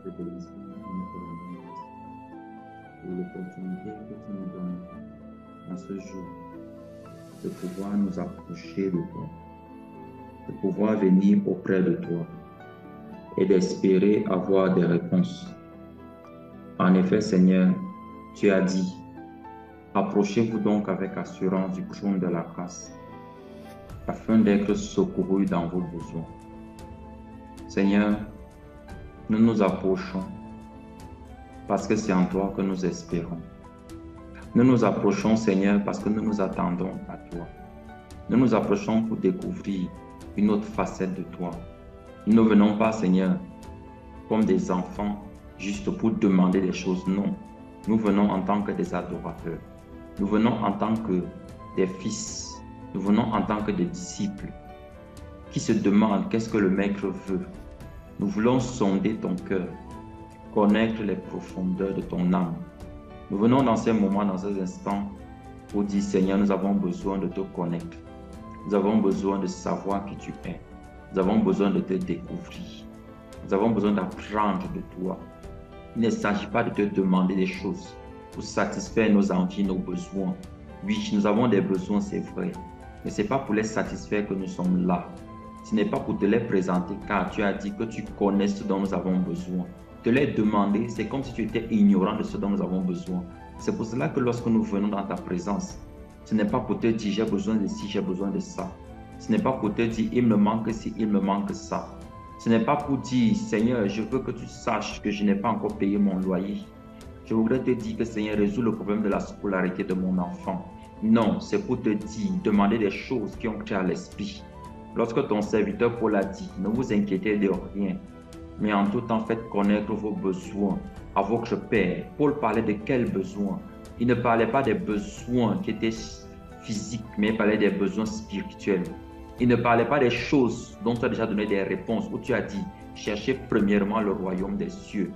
te bénissons et nous te rendons grâce pour l'opportunité que tu nous donnes en ce jour de pouvoir nous approcher de toi, de pouvoir venir auprès de toi et d'espérer avoir des réponses. En effet, Seigneur, tu as dit, approchez-vous donc avec assurance du trône de la grâce, afin d'être secourus dans vos besoins. Seigneur, nous nous approchons parce que c'est en toi que nous espérons. Nous nous approchons, Seigneur, parce que nous nous attendons à toi. Nous nous approchons pour découvrir une autre facette de toi. Nous ne venons pas, Seigneur, comme des enfants, juste pour demander des choses. Non, nous venons en tant que des adorateurs. Nous venons en tant que des fils. Nous venons en tant que des disciples qui se demandent qu'est-ce que le Maître veut. Nous voulons sonder ton cœur, connaître les profondeurs de ton âme. Nous venons dans ces moments, dans ces instants, pour dire, Seigneur, nous avons besoin de te connaître. Nous avons besoin de savoir qui tu es. Nous avons besoin de te découvrir. Nous avons besoin d'apprendre de toi. Il ne s'agit pas de te demander des choses pour satisfaire nos envies, nos besoins. Oui, nous avons des besoins, c'est vrai. Mais ce n'est pas pour les satisfaire que nous sommes là. Ce n'est pas pour te les présenter, car tu as dit que tu connais ce dont nous avons besoin. Te les demander, c'est comme si tu étais ignorant de ce dont nous avons besoin. C'est pour cela que lorsque nous venons dans ta présence, ce n'est pas pour te dire j'ai besoin de ci, j'ai besoin de ça. Ce n'est pas pour te dire il me manque ci, il me manque ça. Ce n'est pas pour dire Seigneur, je veux que tu saches que je n'ai pas encore payé mon loyer. Je voudrais te dire que Seigneur, résous le problème de la scolarité de mon enfant. Non, c'est pour te dire, demander des choses qui ont créé à l'esprit. Lorsque ton serviteur Paul a dit, ne vous inquiétez de rien, mais en tout temps faites connaître vos besoins à votre Père. Paul parlait de quels besoins? Il ne parlait pas des besoins qui étaient physiques, mais il parlait des besoins spirituels. Il ne parlait pas des choses dont tu as déjà donné des réponses, où tu as dit, cherchez premièrement le royaume des cieux,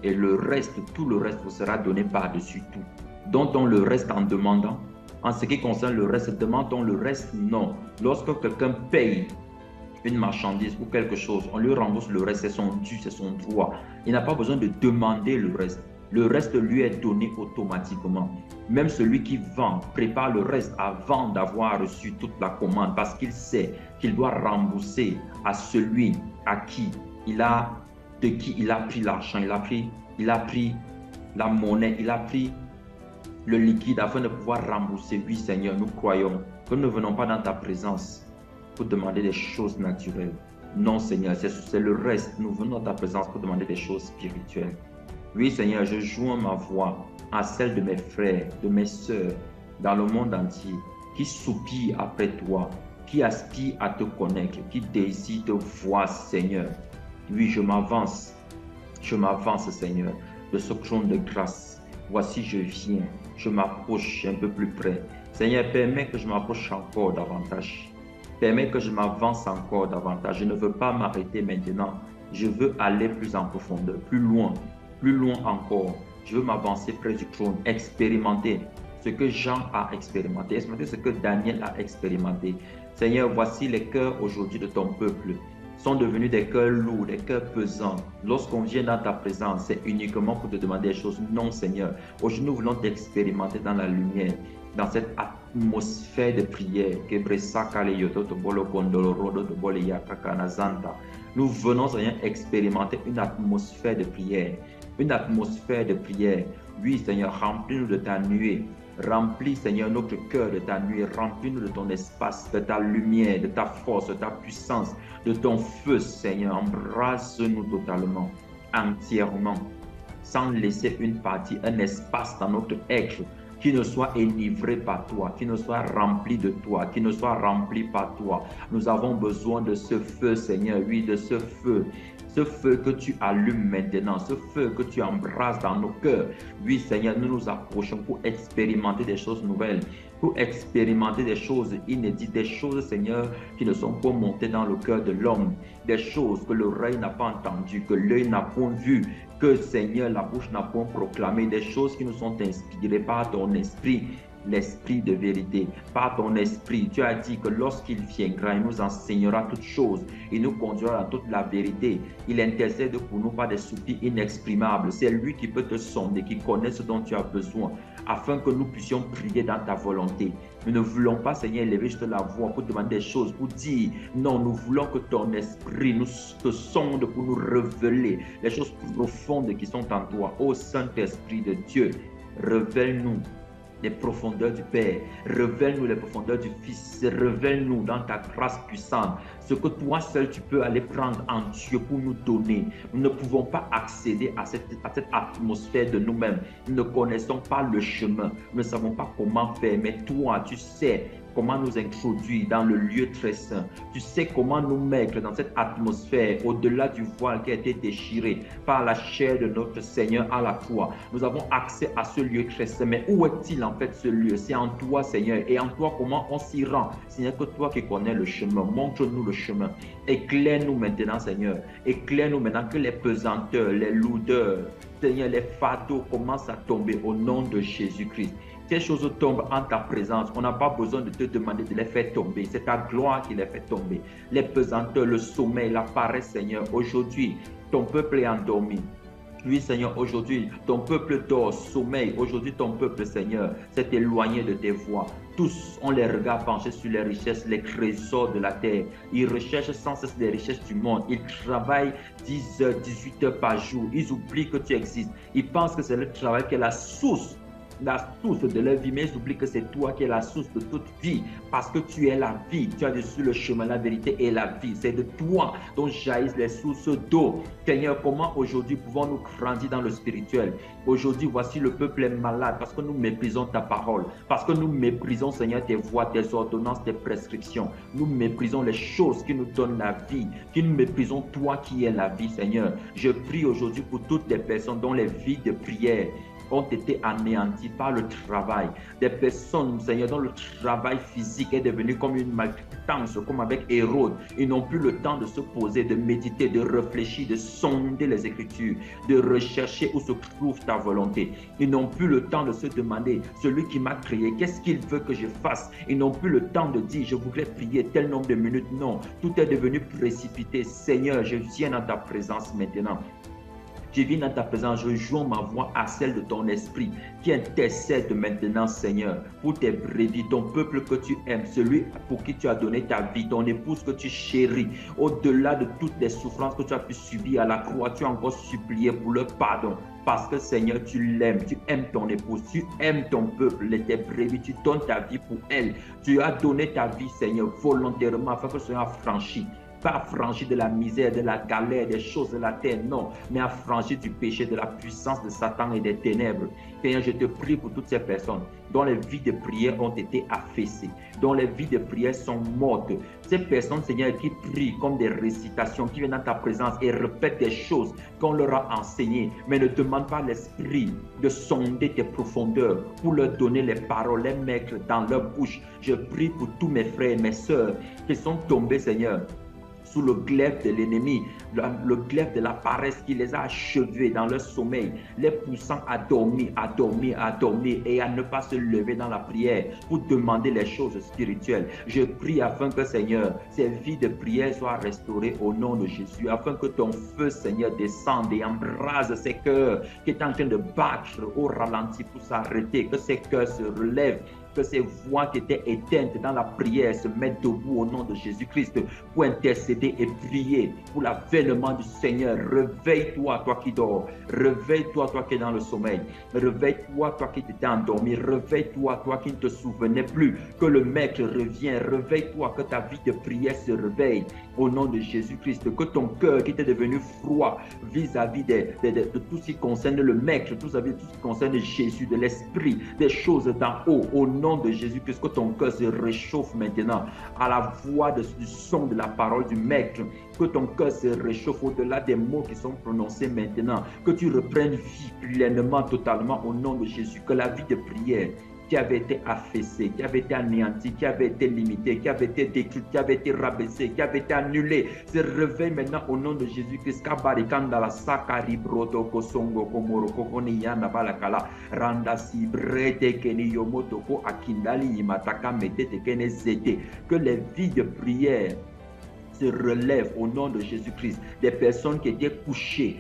et le reste, tout le reste vous sera donné par-dessus tout. Dont le reste en demandant. En ce qui concerne le reste, demandons le reste? Non. Lorsque quelqu'un paye une marchandise ou quelque chose, on lui rembourse le reste, c'est son dû, c'est son droit. Il n'a pas besoin de demander le reste. Le reste lui est donné automatiquement. Même celui qui vend prépare le reste avant d'avoir reçu toute la commande parce qu'il sait qu'il doit rembourser à celui à qui de qui il a pris l'argent, il a pris la monnaie, il a pris le liquide afin de pouvoir rembourser. Oui, Seigneur, nous croyons que nous ne venons pas dans ta présence pour demander des choses naturelles. Non, Seigneur, c'est le reste. Nous venons dans ta présence pour demander des choses spirituelles. Oui, Seigneur, je joins ma voix à celle de mes frères, de mes sœurs dans le monde entier qui soupirent après toi, qui aspirent à te connaître, qui désirent te voir, Seigneur. Oui, je m'avance, Seigneur, de ce trône de grâce. Voici, je viens, je m'approche un peu plus près. Seigneur, permets que je m'approche encore davantage. Permets que je m'avance encore davantage. Je ne veux pas m'arrêter maintenant. Je veux aller plus en profondeur, plus loin encore. Je veux m'avancer près du trône, expérimenter ce que Jean a expérimenté, expérimenter ce que Daniel a expérimenté. Seigneur, voici les cœurs aujourd'hui de ton peuple. Sont devenus des cœurs lourds, des cœurs pesants. Lorsqu'on vient dans ta présence, c'est uniquement pour te demander des choses. Non, Seigneur. Aujourd'hui, nous voulons t'expérimenter dans la lumière, dans cette atmosphère de prière. Nous venons, Seigneur, expérimenter une atmosphère de prière. Une atmosphère de prière. Oui, Seigneur, remplis-nous de ta nuée. Remplis, Seigneur, notre cœur de ta nuée. Remplis-nous de ton espace, de ta lumière, de ta force, de ta puissance, de ton feu, Seigneur. Embrasse-nous totalement, entièrement, sans laisser une partie, un espace dans notre être qui ne soit enivré par toi, qui ne soit rempli de toi, qui ne soit rempli par toi. Nous avons besoin de ce feu, Seigneur, oui, de ce feu que tu allumes maintenant, ce feu que tu embrasses dans nos cœurs. Oui, Seigneur, nous nous approchons pour expérimenter des choses nouvelles, pour expérimenter des choses inédites, des choses, Seigneur, qui ne sont pas montées dans le cœur de l'homme, des choses que l'oreille n'a pas entendues, que l'œil n'a pas vu, que, Seigneur, la bouche n'a pas proclamé, des choses qui nous sont inspirées par ton esprit. l'esprit de vérité. Par ton esprit, tu as dit que lorsqu'il viendra, il nous enseignera toutes choses. Il nous conduira dans toute la vérité. Il intercède pour nous par des soupirs inexprimables. C'est lui qui peut te sonder, qui connaît ce dont tu as besoin, afin que nous puissions prier dans ta volonté. Nous ne voulons pas, Seigneur, élever juste la voix pour demander des choses, pour dire non, nous voulons que ton esprit nous te sonde pour nous révéler les choses profondes qui sont en toi. Ô Saint-Esprit de Dieu, révèle-nous les profondeurs du Père, révèle-nous les profondeurs du Fils, révèle-nous dans ta grâce puissante ce que toi seul tu peux aller prendre en Dieu pour nous donner. Nous ne pouvons pas accéder à cette atmosphère de nous-mêmes. Nous ne connaissons pas le chemin, nous ne savons pas comment faire, mais toi tu sais comment nous introduire dans le lieu très saint. Tu sais comment nous mettre dans cette atmosphère au-delà du voile qui a été déchiré par la chair de notre Seigneur à la croix. Nous avons accès à ce lieu très saint. Mais où est-il en fait ce lieu? C'est en toi, Seigneur. Et en toi, comment on s'y rend? Seigneur, que toi qui connais le chemin, montre-nous le chemin. Éclaire-nous maintenant, Seigneur. Éclaire-nous maintenant que les pesanteurs, les lourdeurs, Seigneur, les fardeaux commencent à tomber au nom de Jésus-Christ. Ces choses tombent en ta présence. On n'a pas besoin de te demander de les faire tomber. C'est ta gloire qui les fait tomber. Les pesanteurs, le sommeil, la paresse, Seigneur. Aujourd'hui, ton peuple est endormi. Oui, Seigneur, aujourd'hui, ton peuple dort, sommeil. Aujourd'hui, ton peuple, Seigneur, s'est éloigné de tes voies. Tous ont les regards penchés sur les richesses, les trésors de la terre. Ils recherchent sans cesse les richesses du monde. Ils travaillent 10 heures, 18 heures par jour. Ils oublient que tu existes. Ils pensent que c'est le travail qui est la source de leur vie, mais ils oublient que c'est toi qui es la source de toute vie, parce que tu es la vie, tu as dessus le chemin, la vérité et la vie. C'est de toi dont jaillissent les sources d'eau. Seigneur, comment aujourd'hui pouvons-nous grandir dans le spirituel? Aujourd'hui, voici le peuple est malade parce que nous méprisons ta parole, parce que nous méprisons, Seigneur, tes voies, tes ordonnances, tes prescriptions. Nous méprisons les choses qui nous donnent la vie, qui nous méprisons toi qui es la vie, Seigneur. Je prie aujourd'hui pour toutes les personnes dont les vies de prière ont été anéantis par le travail. Des personnes, Seigneur, dont le travail physique est devenu comme une maltraitance, comme avec Hérode. Ils n'ont plus le temps de se poser, de méditer, de réfléchir, de sonder les Écritures, de rechercher où se trouve ta volonté. Ils n'ont plus le temps de se demander, celui qui m'a créé, qu'est-ce qu'il veut que je fasse? Ils n'ont plus le temps de dire, je voudrais prier tel nombre de minutes. Non, tout est devenu précipité. Seigneur, je viens dans ta présence maintenant. Je viens dans ta présence, je joins ma voix à celle de ton esprit qui intercède maintenant, Seigneur, pour tes brebis, ton peuple que tu aimes, celui pour qui tu as donné ta vie, ton épouse que tu chéris. Au-delà de toutes les souffrances que tu as pu subir à la croix, tu as encore supplié pour le pardon. Parce que, Seigneur, tu l'aimes, tu aimes ton épouse, tu aimes ton peuple, tes brebis, tu donnes ta vie pour elle. Tu as donné ta vie, Seigneur, volontairement, afin que ce soit franchi. Pas affranchi de la misère, de la galère, des choses de la terre, non, mais affranchi du péché, de la puissance de Satan et des ténèbres. Seigneur, je te prie pour toutes ces personnes dont les vies de prière ont été affaissées, dont les vies de prière sont mortes. Ces personnes, Seigneur, qui prient comme des récitations, qui viennent dans ta présence et répètent des choses qu'on leur a enseignées, mais ne demandent pas l'esprit de sonder tes profondeurs pour leur donner les paroles, les mettre dans leur bouche. Je prie pour tous mes frères et mes sœurs qui sont tombés, Seigneur, sous le glaive de l'ennemi, le glaive de la paresse qui les a achevés dans leur sommeil, les poussant à dormir, à dormir, à dormir et à ne pas se lever dans la prière pour demander les choses spirituelles. Je prie afin que, Seigneur, ces vies de prière soient restaurées au nom de Jésus, afin que ton feu, Seigneur, descende et embrase ces cœurs qui est en train de battre au ralenti pour s'arrêter, que ces cœurs se relèvent, que ces voix qui étaient éteintes dans la prière se mettent debout au nom de Jésus-Christ pour intercéder et prier pour l'avènement du Seigneur. Réveille-toi, toi qui dors. Réveille-toi, toi qui es dans le sommeil. Réveille-toi, toi qui t'étais endormi. Réveille-toi, toi qui ne te souvenais plus que le Maître revient. Réveille-toi, que ta vie de prière se réveille au nom de Jésus-Christ. Que ton cœur qui était devenu froid vis-à-vis de tout ce qui concerne le Maître, tout ce qui concerne Jésus, de l'Esprit, des choses d'en haut, au nom de Jésus-Christ, que ton cœur se réchauffe maintenant à la voix du son de la parole du Maître, que ton cœur se réchauffe au-delà des mots qui sont prononcés maintenant, que tu reprennes vie pleinement, totalement au nom de Jésus, que la vie de prière qui avait été affaissé, qui avait été anéanti, qui avait été limité, qui avait été détruit, qui avait été rabaissé, qui avait été annulé, se réveille maintenant au nom de Jésus-Christ. Kabarikanda la sakari broto kosongo komoro kokoni yanda balakala randa si brete keni yomoto ko akindali imataka metete kene zete. Que les vies de prière se relèvent au nom de Jésus-Christ. Des personnes qui étaient couchées,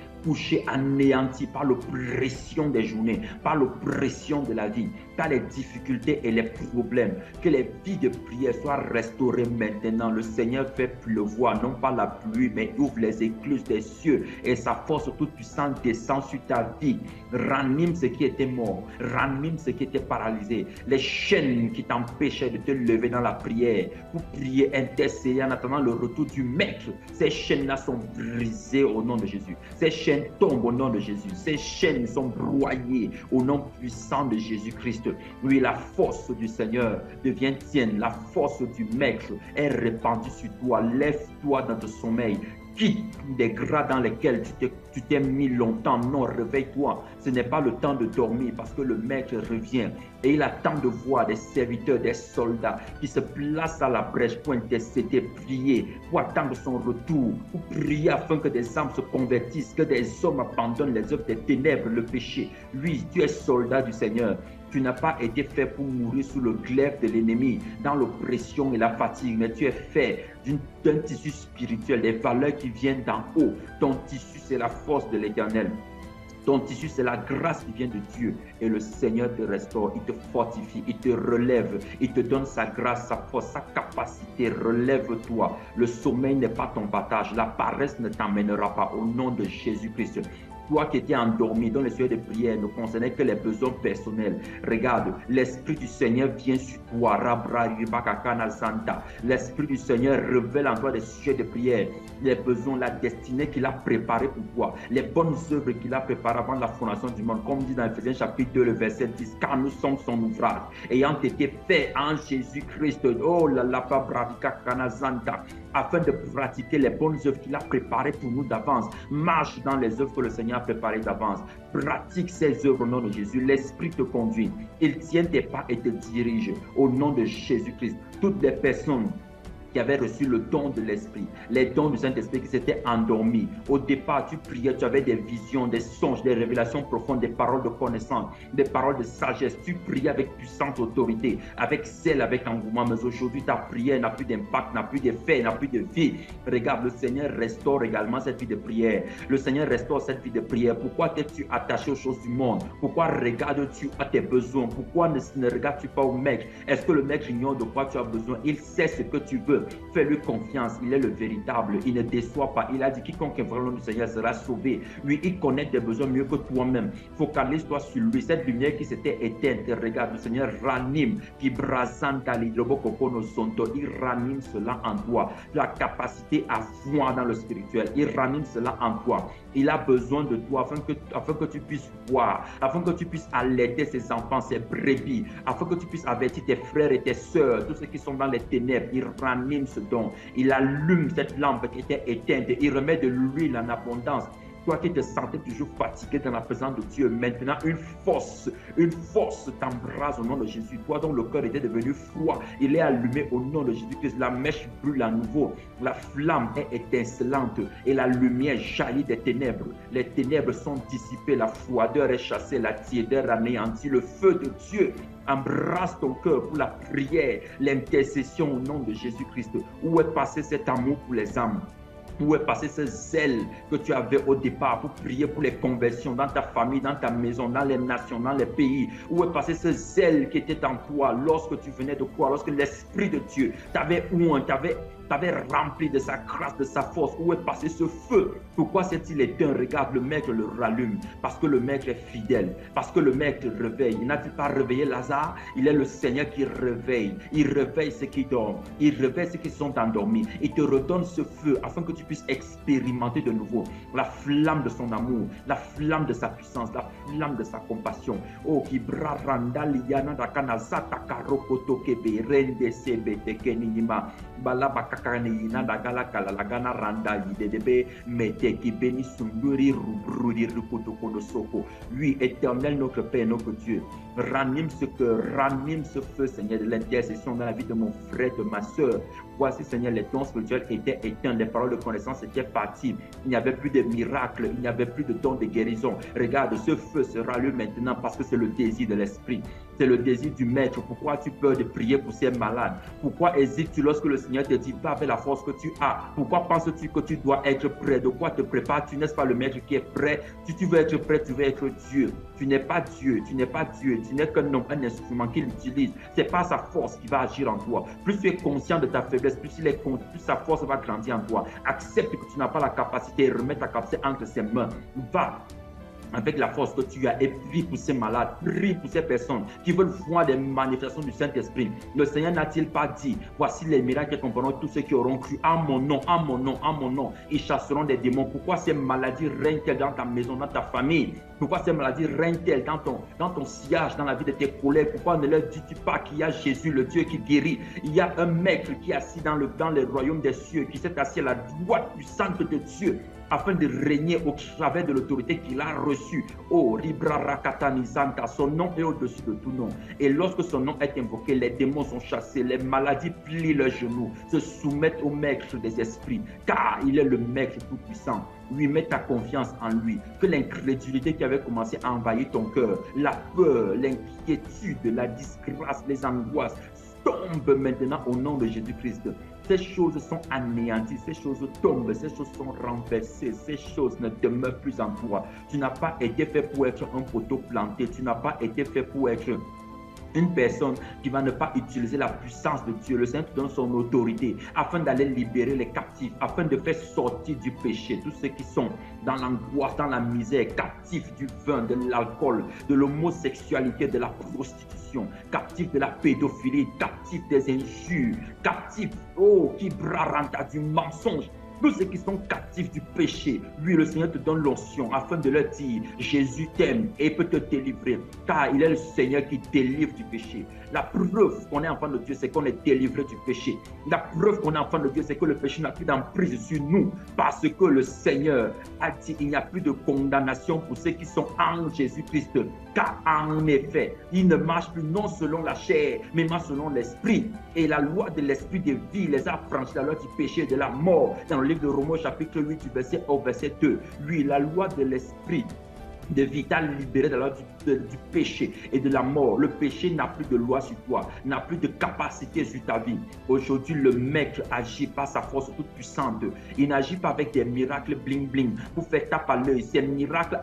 anéanties par l'oppression des journées, par l'oppression de la vie, par les difficultés et les problèmes. Que les vies de prière soient restaurées maintenant. Le Seigneur fait pleuvoir, non pas la pluie, mais ouvre les écluses des cieux et sa force toute puissante descend sur ta vie. Ranime ce qui était mort, ranime ce qui était paralysé. Les chaînes qui t'empêchaient de te lever dans la prière pour prier, intercéder en attendant le retour du Maître. Ces chaînes-là sont brisées au nom de Jésus. Ces chaînes tombent au nom de Jésus. Ces chaînes sont broyées au nom puissant de Jésus-Christ. Oui, la force du Seigneur devient tienne. La force du Maître est répandue sur toi. Lève-toi dans ton sommeil. Quitte des grades dans lesquels tu t'es mis longtemps. Non, réveille-toi. Ce n'est pas le temps de dormir parce que le Maître revient. Et il attend de voir des serviteurs, des soldats qui se placent à la brèche pour intercéder, prier, pour attendre son retour, pour prier afin que des âmes se convertissent, que des hommes abandonnent les œuvres des ténèbres, le péché. Oui, tu es soldat du Seigneur. Tu n'as pas été fait pour mourir sous le glaive de l'ennemi, dans l'oppression et la fatigue, mais tu es fait d'un tissu spirituel, des valeurs qui viennent d'en haut. Ton tissu, c'est la force de l'Éternel. Ton tissu, c'est la grâce qui vient de Dieu. Et le Seigneur te restaure, il te fortifie, il te relève, il te donne sa grâce, sa force, sa capacité. Relève-toi. Le sommeil n'est pas ton partage. La paresse ne t'emmènera pas au nom de Jésus-Christ. Toi qui étais endormi, dont les sujets de prière ne concernaient que les besoins personnels. Regarde, l'Esprit du Seigneur vient sur toi. L'Esprit du Seigneur révèle en toi des sujets de prière, les besoins, la destinée qu'il a préparée pour toi, les bonnes œuvres qu'il a préparées avant la fondation du monde. Comme dit dans Ephésiens chapitre 2, le verset 10, car nous sommes son ouvrage, ayant été faits en Jésus-Christ. Oh la la bravika kanazanta, afin de pratiquer les bonnes œuvres qu'il a préparées pour nous d'avance. Marche dans les œuvres que le Seigneur a préparées d'avance. Pratique ces œuvres au nom de Jésus. L'Esprit te conduit. Il tient tes pas et te dirige au nom de Jésus-Christ. Toutes les personnes qui avaient reçu le don de l'Esprit, les dons du Saint-Esprit qui s'étaient endormis. Au départ, tu priais, tu avais des visions, des songes, des révélations profondes, des paroles de connaissance, des paroles de sagesse. Tu priais avec puissante autorité, avec zèle, avec engouement. Mais aujourd'hui, ta prière n'a plus d'impact, n'a plus d'effet, n'a plus de vie. Regarde, le Seigneur restaure également cette vie de prière. Le Seigneur restaure cette vie de prière. Pourquoi es-tu attaché aux choses du monde? Pourquoi regardes-tu à tes besoins? Pourquoi ne regardes-tu pas au Maître? Est-ce que le Maître ignore de quoi tu as besoin? Il sait ce que tu veux. Fais-lui confiance, il est le véritable, il ne déçoit pas. Il a dit quiconque invoque le nom du Seigneur sera sauvé. Lui, il connaît tes besoins mieux que toi-même. Focalise-toi sur lui. Cette lumière qui s'était éteinte, regarde, le Seigneur ranime, qui brasanta l'hydrobococono sonto, il ranime cela en toi. La capacité à voir dans le spirituel, il ranime cela en toi. Il a besoin de toi afin que tu puisses voir, afin que tu puisses alerter ses enfants, ses brebis, afin que tu puisses avertir tes frères et tes sœurs, tous ceux qui sont dans les ténèbres. Il ranime ce don. Il allume cette lampe qui était éteinte. Il remet de l'huile en abondance. Toi qui te sentais toujours fatigué dans la présence de Dieu, maintenant une force t'embrase au nom de Jésus. Toi dont le cœur était devenu froid, il est allumé au nom de Jésus-Christ. La mèche brûle à nouveau. La flamme est étincelante et la lumière jaillit des ténèbres. Les ténèbres sont dissipées, la froideur est chassée, la tiédeur anéantie. Le feu de Dieu embrasse ton cœur pour la prière, l'intercession au nom de Jésus-Christ. Où est passé cet amour pour les âmes? Où est passé ce zèle que tu avais au départ pour prier pour les conversions dans ta famille, dans ta maison, dans les nations, dans les pays? Où est passé ce zèle qui était en toi lorsque tu venais de croire, lorsque l'Esprit de Dieu t'avait rempli de sa grâce, de sa force? Où est passé ce feu? Pourquoi s'est-il éteint? Regarde, le Maître le rallume. Parce que le Maître est fidèle. Parce que le Maître réveille. Il n'a-t-il pas réveillé Lazare? Il est le Seigneur qui réveille. Il réveille ceux qui dorment. Il réveille ceux qui sont endormis. Il te redonne ce feu afin que tu puisses expérimenter de nouveau la flamme de son amour, la flamme de sa puissance, la flamme de sa compassion. Oh, qui braranda liana da kanazata karokoto kebe rende sebe tekenima balaba kakakaneina dagala kalalagana randa yidebe mete qui bénit sunduri rubrudi rukutokono soko. Oui, éternel notre Père, notre Dieu, ranime ce feu, Seigneur, de l'intercession dans la vie de mon frère, de ma soeur. Voici, Seigneur, les dons spirituels étaient éteints, les paroles de connaissance étaient parties. Il n'y avait plus de miracles, il n'y avait plus de dons de guérison. Regarde, ce feu se rallume maintenant parce que c'est le désir de l'esprit. C'est le désir du maître. Pourquoi as-tu peur de prier pour ces malades? Pourquoi hésites-tu lorsque le Seigneur te dit va avec la force que tu as? Pourquoi penses-tu que tu dois être prêt? De quoi te prépares-tu? N'est-ce pas le maître qui est prêt? Si tu veux être prêt, tu veux être Dieu. Tu n'es pas Dieu, tu n'es pas Dieu, tu n'es qu'un homme, un instrument qu'il utilise. C'est pas sa force qui va agir en toi. Plus tu es conscient de ta faiblesse, plus sa force va grandir en toi. Accepte que tu n'as pas la capacité et remets ta capacité entre ses mains. Va avec la force que tu as et prie pour ces malades, prie pour ces personnes qui veulent voir des manifestations du Saint-Esprit. Le Seigneur n'a-t-il pas dit, voici les miracles qui accompagneront tous ceux qui auront cru en mon nom, en mon nom, en mon nom, ils chasseront des démons. Pourquoi ces maladies règnent-elles dans ta maison, dans ta famille? Pourquoi ces maladies règnent-elles dans ton sillage, dans la vie de tes collègues? Pourquoi ne leur dis-tu pas qu'il y a Jésus, le Dieu qui guérit? Il y a un maître qui est assis dans le royaume des cieux, qui s'est assis à la droite puissante de Dieu, afin de régner au travers de l'autorité qu'il a reçue. Oh, Ribra Rakatanizanta, son nom est au-dessus de tout nom. Et lorsque son nom est invoqué, les démons sont chassés, les maladies plient leurs genoux, se soumettent au maître des esprits, car il est le maître tout-puissant. Oui, mets ta confiance en lui. Que l'incrédulité qui avait commencé à envahir ton cœur, la peur, l'inquiétude, la disgrâce, les angoisses, tombent maintenant au nom de Jésus-Christ. Ces choses sont anéanties, ces choses tombent, ces choses sont renversées, ces choses ne demeurent plus en toi. Tu n'as pas été fait pour être un poteau planté, tu n'as pas été fait pour être une personne qui va ne pas utiliser la puissance de Dieu. Le Seigneur te donne son autorité afin d'aller libérer les captifs, afin de faire sortir du péché tous ceux qui sont dans l'angoisse, dans la misère, captifs du vin, de l'alcool, de l'homosexualité, de la prostitution, captifs de la pédophilie, captifs des injures, captifs, oh, qui braranta du mensonge. Tous ceux qui sont captifs du péché, lui, le Seigneur te donne l'onction afin de leur dire, Jésus t'aime et peut te délivrer, car il est le Seigneur qui délivre du péché. La preuve qu'on est enfant de Dieu, c'est qu'on est délivré du péché. La preuve qu'on est enfant de Dieu, c'est que le péché n'a plus d'emprise sur nous, parce que le Seigneur a dit, il n'y a plus de condamnation pour ceux qui sont en Jésus-Christ, car en effet, il ne marche plus non selon la chair, mais marche selon l'esprit. Et la loi de l'esprit de vie les a franchis, la loi du péché et de la mort. Dans le livre de Romains chapitre 8, du verset 1 au verset 2. Oui, la loi de l'esprit de vie t'a libéré de la loi du péché et de la mort. Le péché n'a plus de loi sur toi, n'a plus de capacité sur ta vie. Aujourd'hui, le maître agit par sa force toute puissante. Il n'agit pas avec des miracles bling bling pour faire tape à l'œil. Ces miracles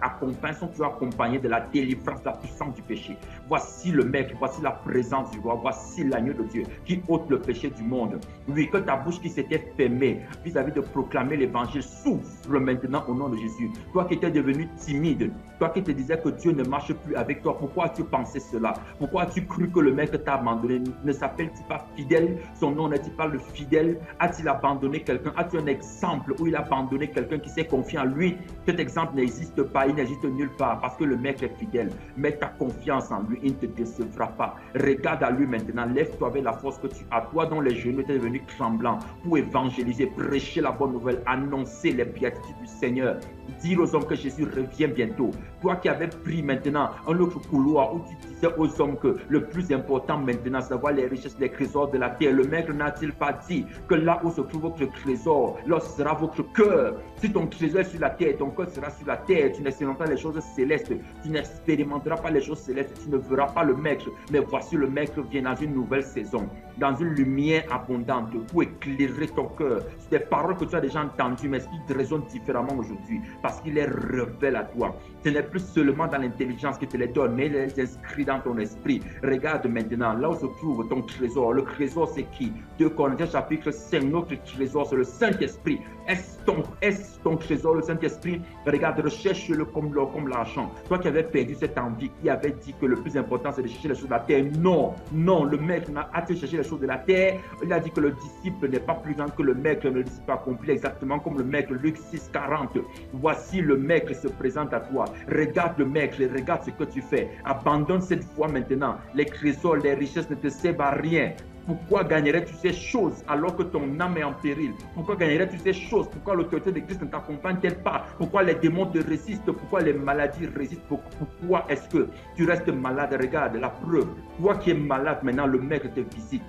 sont toujours accompagnés de la délivrance, de la puissance du péché. Voici le maître, voici la présence du roi, voici l'agneau de Dieu qui ôte le péché du monde. Oui, que ta bouche qui s'était fermée vis-à-vis de proclamer l'évangile s'ouvre maintenant au nom de Jésus. Toi qui étais devenu timide, toi qui te disais que Dieu ne marche plus avec toi, pourquoi as-tu pensé cela? Pourquoi as-tu cru que le maître t'a abandonné? Ne s'appelle-t-il pas fidèle? Son nom n'est-il pas le fidèle? A-t-il abandonné quelqu'un? As-tu un exemple où il a abandonné quelqu'un qui s'est confié en lui? Cet exemple n'existe pas, il n'existe nulle part parce que le maître est fidèle. Mets ta confiance en lui, il ne te décevra pas. Regarde à lui maintenant, lève-toi avec la force que tu as, toi dont les genoux étaient devenus tremblants, pour évangéliser, prêcher la bonne nouvelle, annoncer les béatitudes du Seigneur, dire aux hommes que Jésus revient bientôt. Toi qui avais pris maintenant un autre couloir où tu disais aux hommes que le plus important maintenant, c'est d'avoir les richesses, les trésors de la terre. Le maître n'a-t-il pas dit que là où se trouve votre trésor, là ce sera votre cœur? Si ton trésor est sur la terre, ton cœur sera sur la terre. Tu n'expérimenteras pas les choses célestes. Tu n'expérimenteras pas les choses célestes. Tu ne verras pas le maître. Mais voici le maître vient dans une nouvelle saison, dans une lumière abondante pour éclairer ton cœur. C'est des paroles que tu as déjà entendues, mais qui résonnent différemment aujourd'hui parce qu'il les révèle à toi. Ce n'est plus seulement dans l'intelligence qu'il te les donne, mais il les inscrit dans ton esprit. Regarde maintenant, là où se trouve ton trésor. Le trésor, c'est qui? 2 Corinthiens chapitre 5, notre trésor, c'est le Saint-Esprit. Est-ce ton trésor, le Saint-Esprit? Regarde, recherche-le comme l'or, comme l'argent. Toi qui avais perdu cette envie, qui avait dit que le plus important, c'est de chercher les choses de la terre. Non, non, le maître a-t-il cherché les choses de la terre? Il a dit que le disciple n'est pas plus grand que le maître, mais le disciple accompli exactement comme le maître. Luc 6, 40. Voici le maître se présente à toi. Regarde le maître et regarde ce que tu fais. Abandonne cette foi maintenant. Les trésors, les richesses ne te servent à rien. Pourquoi gagnerais-tu ces choses alors que ton âme est en péril? Pourquoi gagnerais-tu ces choses? Pourquoi l'autorité de Christ ne t'accompagne-t-elle pas? Pourquoi les démons te résistent? Pourquoi les maladies résistent? Pourquoi est-ce que tu restes malade? Regarde la preuve. Toi qui es malade maintenant, le Maître te visite.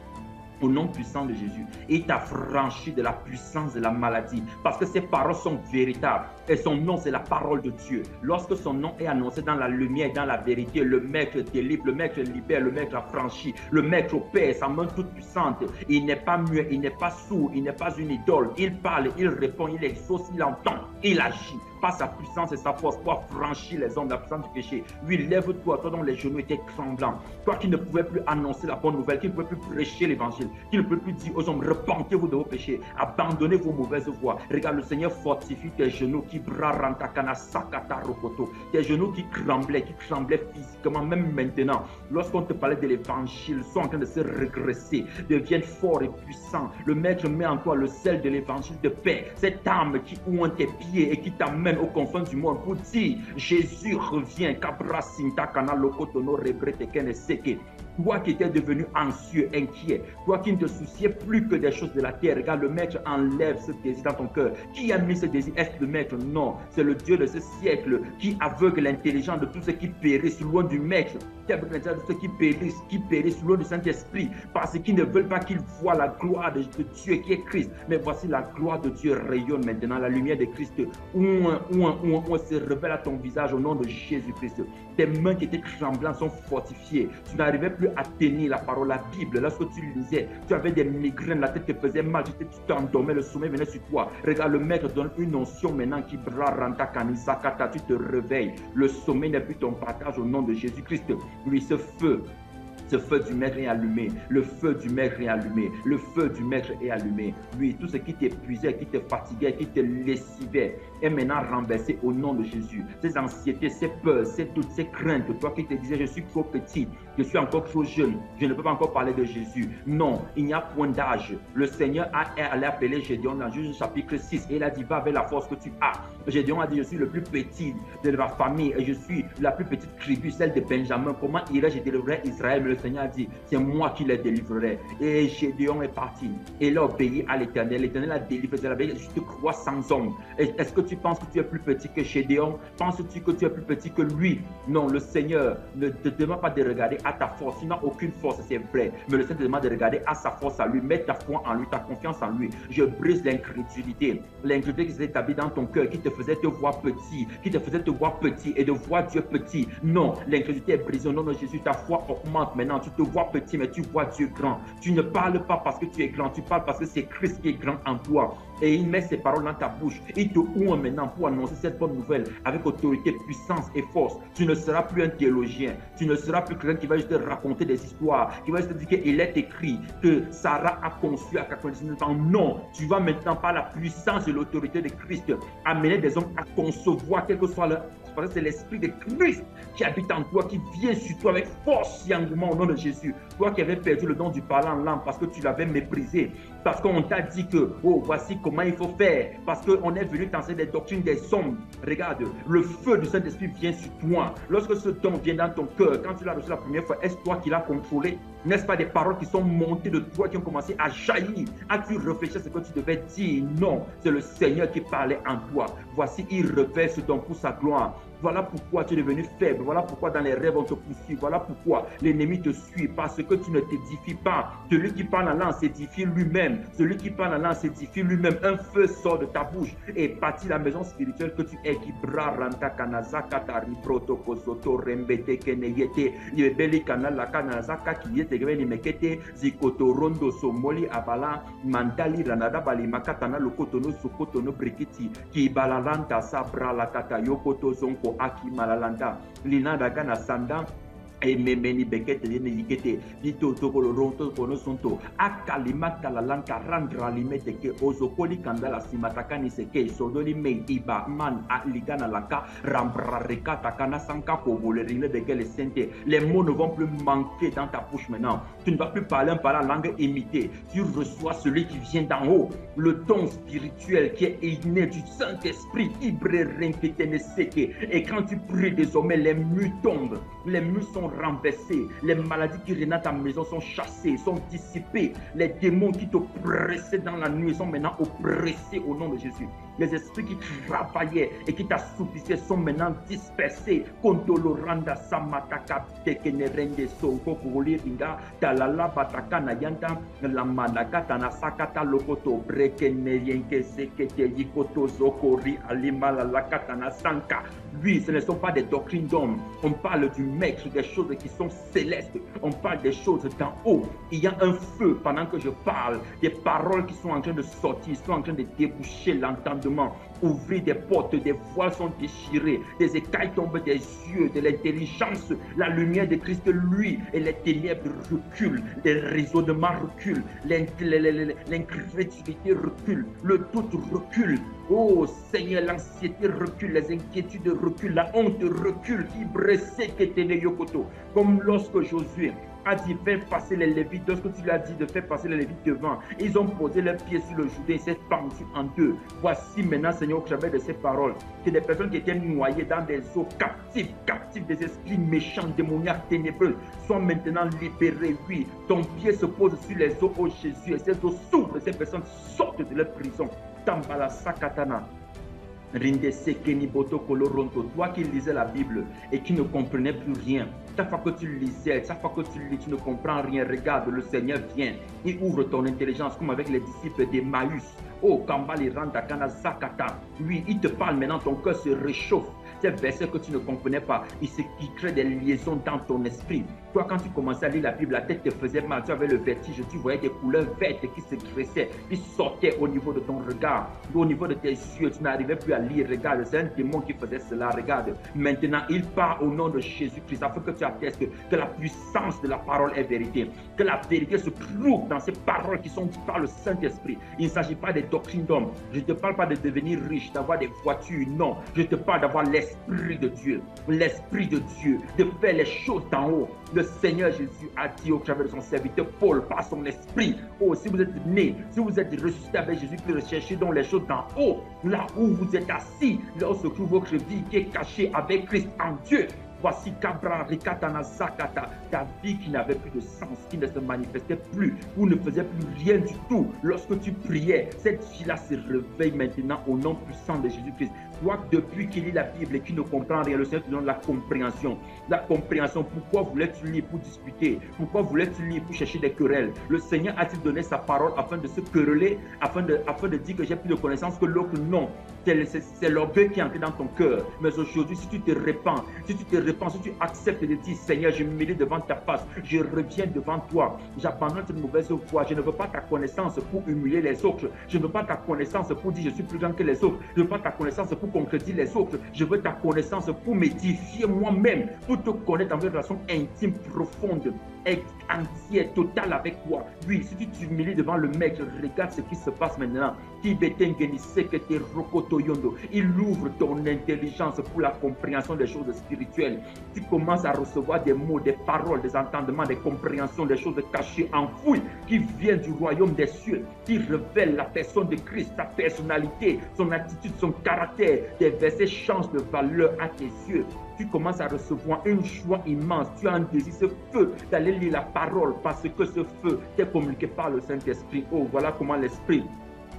Au nom puissant de Jésus, il t'a franchi de la puissance de la maladie parce que ses paroles sont véritables et son nom c'est la parole de Dieu. Lorsque son nom est annoncé dans la lumière, dans la vérité, le Maître délivre, le Maître libère, le Maître affranchit, le Maître opère, sa main toute puissante. Il n'est pas muet, il n'est pas sourd, il n'est pas une idole. Il parle, il répond, il exauce, il entend, il agit. Par sa puissance et sa force pour franchir les ondes de la puissance du péché. Oui, lève-toi, toi dont les genoux étaient tremblants. Toi qui ne pouvais plus annoncer la bonne nouvelle, qui ne pouvais plus prêcher l'évangile, qui ne pouvait plus dire aux hommes, repentez-vous de vos péchés, abandonnez vos mauvaises voies. Regarde, le Seigneur fortifie tes genoux qui brarantakana sakata rokoto. Tes genoux qui tremblaient physiquement, même maintenant. Lorsqu'on te parlait de l'évangile, sont en train de se regresser, deviennent forts et puissants. Le Maître met en toi le sel de l'évangile de paix. Cette âme qui oint tes pieds et qui t'amène aux confins du monde pour dire Jésus revient. Toi qui étais devenu anxieux, inquiet, toi qui ne te souciais plus que des choses de la terre, regarde, le Maître enlève ce désir dans ton cœur. Qui a mis ce désir? Est-ce le Maître? Non, c'est le Dieu de ce siècle qui aveugle l'intelligence de tous ceux qui périssent loin du Maître, qui aveugle l'intelligence de ceux qui périssent loin du Saint-Esprit, parce qu'ils ne veulent pas qu'ils voient la gloire de Dieu qui est Christ. Mais voici la gloire de Dieu rayonne maintenant, la lumière de Christ on se révèle à ton visage au nom de Jésus-Christ. Tes mains qui étaient tremblantes sont fortifiées. Tu n'arrivais plus à tenir la parole, la Bible. Lorsque tu lisais, tu avais des migraines, la tête te faisait mal, tu t'endormais, le sommeil venait sur toi. Regarde, le Maître donne une onction maintenant qui braranta kanisakata, tu te réveilles. Le sommeil n'est plus ton partage au nom de Jésus-Christ. Oui, ce feu du Maître est allumé, le feu du Maître est allumé, le feu du Maître est allumé. Oui, tout ce qui t'épuisait, qui te fatiguait, qui te lessivait est maintenant renversé au nom de Jésus. Ces anxiétés, ces peurs, ces doutes, ces craintes, toi qui te disais je suis trop petit, je suis encore trop jeune, je ne peux pas encore parler de Jésus. Non, il n'y a point d'âge. Le Seigneur allait appeler Gédéon dans Juge chapitre 6 et il a dit va avec la force que tu as. Gédéon a dit je suis le plus petit de ma famille et je suis la plus petite tribu, celle de Benjamin. Comment irais-je délivrer Israël? Mais le Seigneur a dit c'est moi qui les délivrerai. Et Gédéon est parti et il a obéi à l'Éternel. L'Éternel a délivré. Il avait juste 300 hommes. Est-ce que tu penses que tu es plus petit que Gédéon? Penses-tu que tu es plus petit que lui? Non, le Seigneur ne te demande pas de regarder à ta force. Il n'a aucune force, c'est vrai. Mais le Seigneur te demande de regarder à sa force, à lui. Mets ta foi en lui, ta confiance en lui. Je brise l'incrédulité. L'incrédulité qui s'est établie dans ton cœur, qui te faisait te voir petit, qui te faisait te voir petit et de voir Dieu petit. Non, l'incrédulité est brisée au nom de Jésus. Ta foi augmente maintenant. Tu te vois petit, mais tu vois Dieu grand. Tu ne parles pas parce que tu es grand. Tu parles parce que c'est Christ qui est grand en toi. Et il met ses paroles dans ta bouche. Il te ouvre maintenant pour annoncer cette bonne nouvelle avec autorité, puissance et force. Tu ne seras plus un théologien. Tu ne seras plus quelqu'un qui va juste te raconter des histoires, qui va juste te dire qu'il est écrit que Sarah a conçu à 99 ans. Non, tu vas maintenant par la puissance et l'autorité de Christ amener des hommes à concevoir quel que soit leur... Parce que c'est l'esprit de Christ qui habite en toi, qui vient sur toi avec force et engouement au nom de Jésus. Toi qui avais perdu le don du parler en langue parce que tu l'avais méprisé, parce qu'on t'a dit que, oh, voici comment il faut faire, parce qu'on est venu t'enseigner des doctrines des hommes. Regarde, le feu du Saint-Esprit vient sur toi. Lorsque ce don vient dans ton cœur, quand tu l'as reçu la première fois, est-ce toi qui l'as contrôlé? N'est-ce pas des paroles qui sont montées de toi, qui ont commencé à jaillir? As-tu réfléchi à ce que tu devais dire? Non, c'est le Seigneur qui parlait en toi. Voici, il revêt ce don pour sa gloire. Voilà pourquoi tu es devenu faible. Voilà pourquoi dans les rêves on te poursuit. Voilà pourquoi l'ennemi te suit. Parce que tu ne t'édifies pas. Celui qui parle en langue s'édifie lui-même. Celui qui parle en langue s'édifie lui-même. Un feu sort de ta bouche et bâtit la maison spirituelle que tu es. Qui braranta kanazaka tari protokosoto rembete keneyete yebeli kanala kanazaka kiyete geveli mekete zikoto rondo somoli abala mandali ranada bali makatana lokotono sokotono brikiti ki balalanta sabra la kata yokoto zonko aki malalanda linada kana sanda et memeni bekete ne yikete dito to ronto kono sonto akalimata la lanka randra limete ke ozokoli kandala simatakani seke sodoli me iba man aligana laka rambra rekata kana sanka kobolerile de quelle sente. Les mots ne vont plus manquer dans ta bouche maintenant. Tu ne vas plus parler par la langue imitée. Tu reçois celui qui vient d'en haut, le don spirituel qui est inné du Saint-Esprit. Et quand tu pries désormais, les murs tombent, les murs sont renversés. Les maladies qui règnent dans ta maison sont chassées, sont dissipées. Les démons qui t'oppressaient dans la nuit sont maintenant oppressés au nom de Jésus. Les esprits qui travaillaient et qui t'assoupissaient sont maintenant dispersés. Kontoloranda samataka tekenerende sonko kuliringa talala bataka nayanta la manaka tanasakata lokoto brekeneyenke sekete yikoto zokori alimala lakatana sanka. Oui, ce ne sont pas des doctrines d'hommes. On parle du maître, des choses qui sont célestes. On parle des choses d'en haut. Il y a un feu pendant que je parle. Des paroles qui sont en train de sortir, sont en train de déboucher l'entendement. Ouvrir des portes, des voiles sont déchirées, des écailles tombent des yeux, de l'intelligence. La lumière de Christ, lui, et les ténèbres reculent, les raisonnements reculent, l'incrédulité recule, le doute recule. Oh Seigneur, l'anxiété recule, les inquiétudes reculent, la honte recule. Comme lorsque Josué a dit faire passer les Lévites, lorsque tu lui as dit de faire passer les Lévites devant, ils ont posé leurs pieds sur le Jourdain, ils s'est pendu en deux. Voici maintenant, Seigneur, au travers de ces paroles, que des personnes qui étaient noyées dans des eaux captives des esprits méchants, démoniaques, ténébreux, sont maintenant libérées. Oui, ton pied se pose sur les eaux, oh Jésus, et ces eaux s'ouvrent, ces personnes sortent de leur prison. Tambala Sakatana. Toi qui lisais la Bible et qui ne comprenais plus rien, chaque fois que tu lisais, chaque fois que tu lis, tu ne comprends rien. Regarde, le Seigneur vient, il ouvre ton intelligence comme avec les disciples d'Emmaüs. Oh, Kambali Randa Kana Zakata. Oui, il te parle maintenant, ton cœur se réchauffe. Ces versets que tu ne comprenais pas, il crée des liaisons dans ton esprit. Toi, quand tu commençais à lire la Bible, la tête te faisait mal, tu avais le vertige, tu voyais des couleurs vertes qui se dressaient, qui sortaient au niveau de ton regard, au niveau de tes yeux, tu n'arrivais plus à lire. Regarde, c'est un démon qui faisait cela. Regarde, maintenant, il part au nom de Jésus-Christ afin que tu attestes que la puissance de la parole est vérité, que la vérité se trouve dans ces paroles qui sont dites par le Saint-Esprit. Il ne s'agit pas des doctrines d'hommes. Je ne te parle pas de devenir riche, d'avoir des voitures, non. Je te parle d'avoir l'Esprit de Dieu, de faire les choses d'en haut. Le Seigneur Jésus a dit au travers de son serviteur Paul, par son esprit, oh, si vous êtes né, si vous êtes ressuscité avec Jésus, puis recherchez donc les choses d'en haut, là où vous êtes assis, là où se trouve votre vie qui est cachée avec Christ en Dieu. Voici Kabra Rikatana Zakata, ta vie qui n'avait plus de sens, qui ne se manifestait plus, où ne faisait plus rien du tout. Lorsque tu priais, cette vie-là se réveille maintenant au nom puissant de Jésus-Christ. Toi, depuis qu'il lit la Bible et qu'il ne comprend rien, le Seigneur te donne la compréhension. La compréhension, pourquoi voulais-tu lire pour discuter? Pourquoi voulais-tu lire pour chercher des querelles? Le Seigneur a-t-il donné sa parole afin de se quereller, afin de dire que j'ai plus de connaissances que l'autre? Non. C'est l'orgueil qui est entré dans ton cœur. Mais aujourd'hui, si tu te répands, si tu acceptes de dire, Seigneur, je me mets devant ta face, je reviens devant toi, j'abandonne cette mauvaise foi, je ne veux pas ta connaissance pour humilier les autres, je ne veux pas ta connaissance pour dire je suis plus grand que les autres, je ne veux pas ta connaissance pour concrétiser les autres, je veux ta connaissance pour m'édifier moi-même, pour te connaître dans une relation intime, profonde, entière, totale avec toi. Oui, si tu t'humilies devant le Maître, regarde ce qui se passe maintenant. Il ouvre ton intelligence pour la compréhension des choses spirituelles. Tu commences à recevoir des mots, des paroles, des entendements, des compréhensions, des choses cachées, enfouies, qui viennent du royaume des cieux, qui révèlent la personne de Christ, sa personnalité, son attitude, son caractère. Des versets changent de valeur à tes yeux. Tu commences à recevoir une joie immense. Tu as un désir, ce feu, d'aller lire la parole parce que ce feu t'est communiqué par le Saint-Esprit. Oh, voilà comment l'Esprit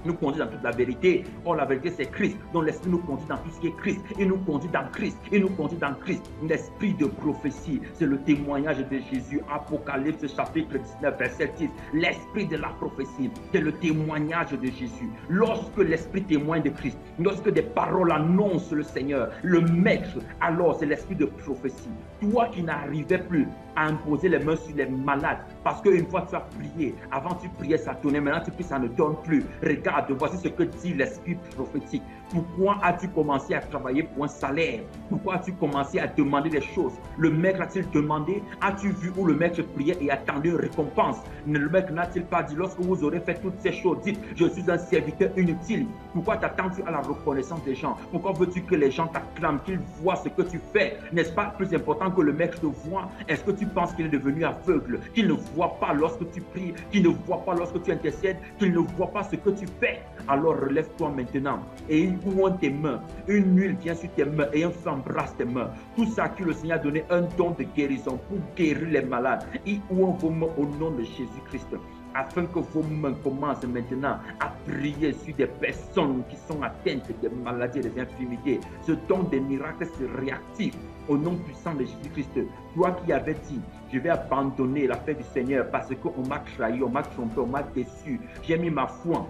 nous conduit dans toute la vérité. Or, la vérité, c'est Christ. Donc, l'Esprit nous conduit dans tout ce qui est Christ. Il nous conduit dans Christ. Il nous conduit dans Christ. L'Esprit de prophétie, c'est le témoignage de Jésus. Apocalypse, chapitre 19, verset 10. L'Esprit de la prophétie, c'est le témoignage de Jésus. Lorsque l'Esprit témoigne de Christ, lorsque des paroles annoncent le Seigneur, le Maître, alors c'est l'Esprit de prophétie. Toi qui n'arrivais plus à imposer les mains sur les malades, parce qu'une fois tu as prié, avant tu priais, ça tournait, maintenant tu pries, ça ne donne plus. Regarde, voici ce que dit l'Esprit prophétique. Pourquoi as-tu commencé à travailler pour un salaire? Pourquoi as-tu commencé à demander des choses? Le Maître a-t-il demandé? As-tu vu où le Maître priait et attendait une récompense? Le Maître n'a-t-il pas dit, lorsque vous aurez fait toutes ces choses, dites, je suis un serviteur inutile? Pourquoi t'attends-tu à la reconnaissance des gens? Pourquoi veux-tu que les gens t'acclament, qu'ils voient ce que tu fais? N'est-ce pas plus important que le Maître te voit? Est-ce que tu penses qu'il est devenu aveugle, qu'il ne voit pas lorsque tu pries, qu'il ne voit pas lorsque tu intercèdes, qu'il ne voit pas ce que tu fais? Alors relève-toi maintenant et où ont tes mains, une huile vient sur tes mains et un feu embrasse tes mains. Tout ça que le Seigneur a donné un don de guérison pour guérir les malades. Et où ont vos mains au nom de Jésus-Christ, afin que vos mains commencent maintenant à prier sur des personnes qui sont atteintes des maladies et des infirmités. Ce don des miracles se réactive au nom puissant de Jésus-Christ. Toi qui avais dit, je vais abandonner la fête du Seigneur parce qu'on m'a trahi, on m'a trompé, on m'a déçu. J'ai mis ma foi.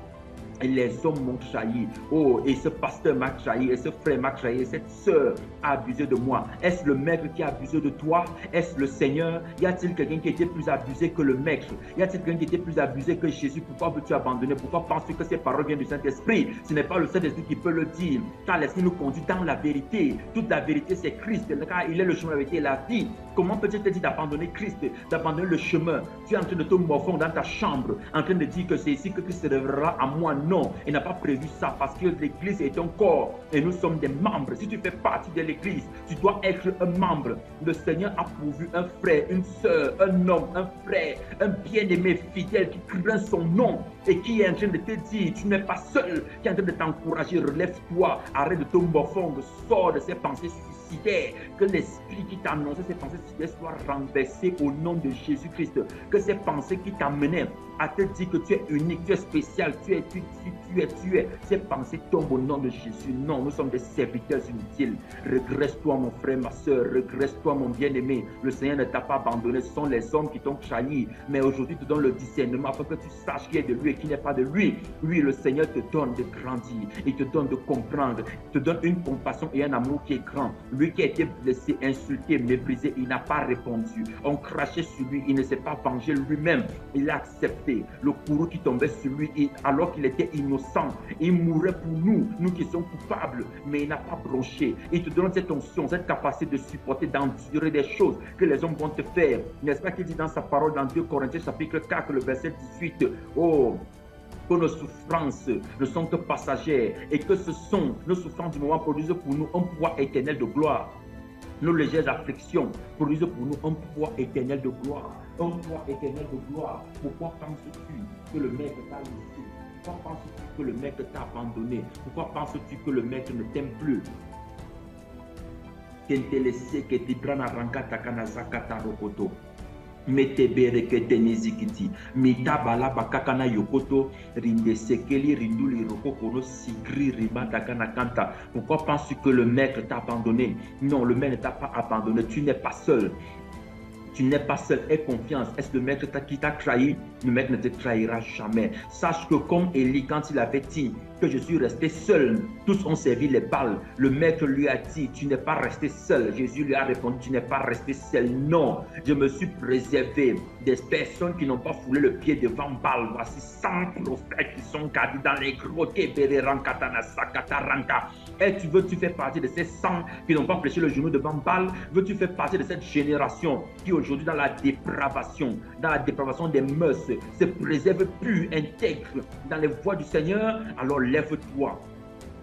Et les hommes m'ont trahi. Oh, et ce pasteur m'a trahi, et ce frère m'a trahi, et cette sœur a abusé de moi. Est-ce le maître qui a abusé de toi? Est-ce le Seigneur? Y a-t-il quelqu'un qui était plus abusé que le maître? Y a-t-il quelqu'un qui était plus abusé que Jésus? Pourquoi veux-tu abandonner? Pourquoi penses-tu que ces paroles viennent du Saint-Esprit? Ce n'est pas le Saint-Esprit qui peut le dire, car l'Esprit nous conduit dans la vérité. Toute la vérité, c'est Christ, car il est le chemin, la vérité et la vie. Comment peut-il te dire d'abandonner Christ, d'abandonner le chemin? Tu es en train de te morfondre dans ta chambre, en train de dire que c'est ici que Christ se révélera à moi. Non, il n'a pas prévu ça parce que l'Église est un corps et nous sommes des membres. Si tu fais partie de l'Église, tu dois être un membre. Le Seigneur a pourvu un frère, une sœur, un homme, un frère, un bien-aimé fidèle qui craint son nom et qui est en train de te dire, tu n'es pas seul, qui est en train de t'encourager, relève-toi, arrête de te morfondre, sors de ces pensées suicidaires, que l'esprit qui t'a annoncé ces pensées suicidaires soit renversé au nom de Jésus-Christ, que ces pensées qui t'amenaient à te dire que tu es unique, tu es spécial, tu es. Ces pensées tombent au nom de Jésus. Non, nous sommes des serviteurs inutiles. Regresse-toi, mon frère, ma soeur. Regresse-toi, mon bien-aimé. Le Seigneur ne t'a pas abandonné. Ce sont les hommes qui t'ont trahi. Mais aujourd'hui, te donne le discernement afin que tu saches qui est de lui et qui n'est pas de lui. Oui, le Seigneur te donne de grandir. Il te donne de comprendre. Il te donne une compassion et un amour qui est grand. Lui qui a été blessé, insulté, méprisé, il n'a pas répondu. On crachait sur lui. Il ne s'est pas vengé lui-même. Il a accepté le courroux qui tombait sur lui alors qu'il était innocent. Il mourait pour nous, nous qui sommes coupables, mais il n'a pas bronché. Il te donne cette onction, cette capacité de supporter, d'endurer des choses que les hommes vont te faire. N'est-ce pas qu'il dit dans sa parole dans 2 Corinthiens chapitre 4, le verset 18, oh, que nos souffrances ne sont que passagères et que nos souffrances du moment produisent pour nous un poids éternel de gloire. Nos légères afflictions produisent pour nous un poids éternel de gloire. Un poids éternel de gloire. Pourquoi penses-tu que le maître t'a laissé? Pourquoi penses-tu que le maître t'a abandonné? Pourquoi penses-tu que le maître ne t'aime plus? Qu'il t'a laissé, que tu prends à rankata kanazakata rokoto. Metebere que tenizikiti. Mitabala bakakana yokoto. Rinde sekeli rinduli rokokono sigri rimata kanakanta. Pourquoi penses-tu que le maître t'a abandonné? Non, le maître ne t'a pas abandonné. Tu n'es pas seul. Tu n'es pas seul, aie confiance. Est-ce le maître qui t'a trahi? Le maître ne te trahira jamais. Sache que comme Élie, quand il avait dit que je suis resté seul, tous ont servi les balles. Le maître lui a dit, tu n'es pas resté seul. Jésus lui a répondu, tu n'es pas resté seul. Non, je me suis préservé des personnes qui n'ont pas foulé le pied devant Baal. Voici 100 prophètes qui sont gardés dans les grottes. Et veux-tu faire partie de ces 100 qui n'ont pas fléchi le genou devant Baal? Veux-tu faire partie de cette génération qui aujourd'hui dans la dépravation des mœurs, se préserve plus, intègre dans les voies du Seigneur? Alors lève-toi.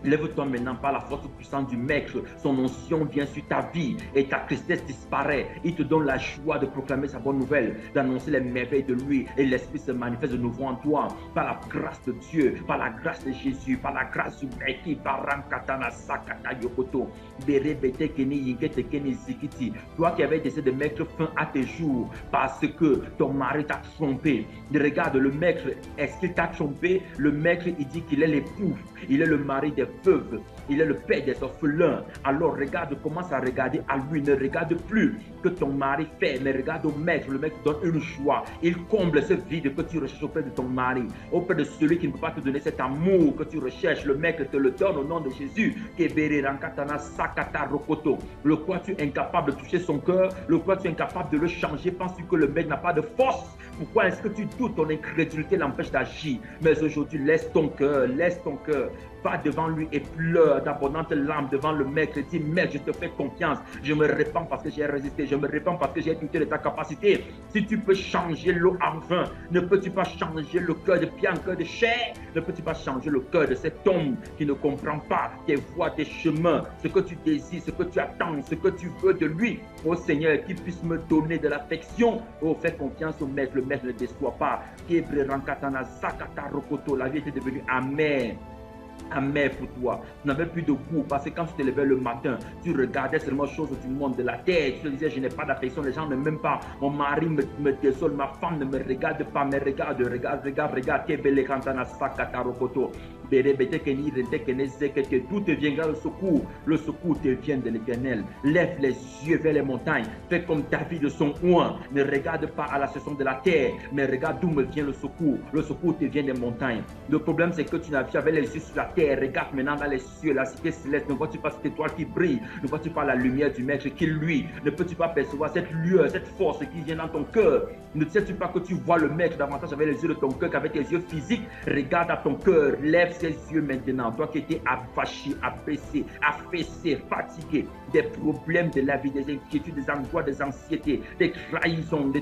Lève-toi maintenant par la force puissante du Maître. Son onction vient sur ta vie et ta tristesse disparaît. Il te donne la joie de proclamer sa bonne nouvelle, d'annoncer les merveilles de lui. Et l'Esprit se manifeste de nouveau en toi par la grâce de Dieu, par la grâce de Jésus, par la grâce du Maître. Toi qui avais décidé de mettre fin à tes jours parce que ton mari t'a trompé. Regarde, le Maître, est-ce qu'il t'a trompé? Le Maître, il dit qu'il est l'époux, il est le mari des veuves, il est le père des orphelins. Alors regarde, commence à regarder à lui. Ne regarde plus que ton mari fait, mais regarde au Maître. Le Maître donne une joie. Il comble ce vide que tu recherches auprès de ton mari, auprès de celui qui ne peut pas te donner cet amour que tu recherches. Le Maître te le donne au nom de Jésus. Le quoi tu es incapable de toucher son cœur, le quoi tu es incapable de le changer. Penses-tu que le Maître n'a pas de force? Pourquoi est-ce que tu doutes? Ton incrédulité l'empêche d'agir. Mais aujourd'hui, laisse ton cœur, va devant lui et pleure d'abondantes larmes devant le Maître. Dis, Maître, je te fais confiance. Je me répands parce que j'ai résisté. Je me répands parce que j'ai douté de ta capacité. Si tu peux changer l'eau en vin, ne peux-tu pas changer le cœur de pierre en cœur de chair? Ne peux-tu pas changer le cœur de cet homme qui ne comprend pas tes voies, tes chemins, ce que tu désires, ce que tu attends, ce que tu veux de lui? Oh Seigneur, qu'il puisse me donner de l'affection. Oh, fais confiance au Maître. Le Maître ne déçoit pas. La vie était devenue amère. amer pour toi. Tu n'avais plus de goût parce que quand tu te levais le matin, tu regardais seulement choses du monde de la terre. Tu te disais, je n'ai pas d'affection, les gens ne m'aiment pas. Mon mari me désole, ma femme ne me regarde pas, mais regarde. Tout te viendra le secours. Le secours te vient de l'Éternel. Lève les yeux vers les montagnes. Fais comme David de son oin. Ne regarde pas à la saison de la terre, mais regarde d'où me vient le secours. Le secours te vient des montagnes. Le problème, c'est que tu avais les yeux sur la terre. Regarde maintenant dans les cieux, la cité céleste. Ne vois-tu pas cette étoile qui brille? Ne vois-tu pas la lumière du Maître qui lui? Ne peux-tu pas percevoir cette lueur, cette force qui vient dans ton cœur? Ne sais-tu pas que tu vois le Maître davantage avec les yeux de ton cœur qu'avec tes yeux physiques? Regarde à ton cœur. Lève ses yeux maintenant. Toi qui étais affaché, abaissé, affaissé, fatigué, des problèmes de la vie, des inquiétudes, des angoisses, des anxiétés, des trahisons,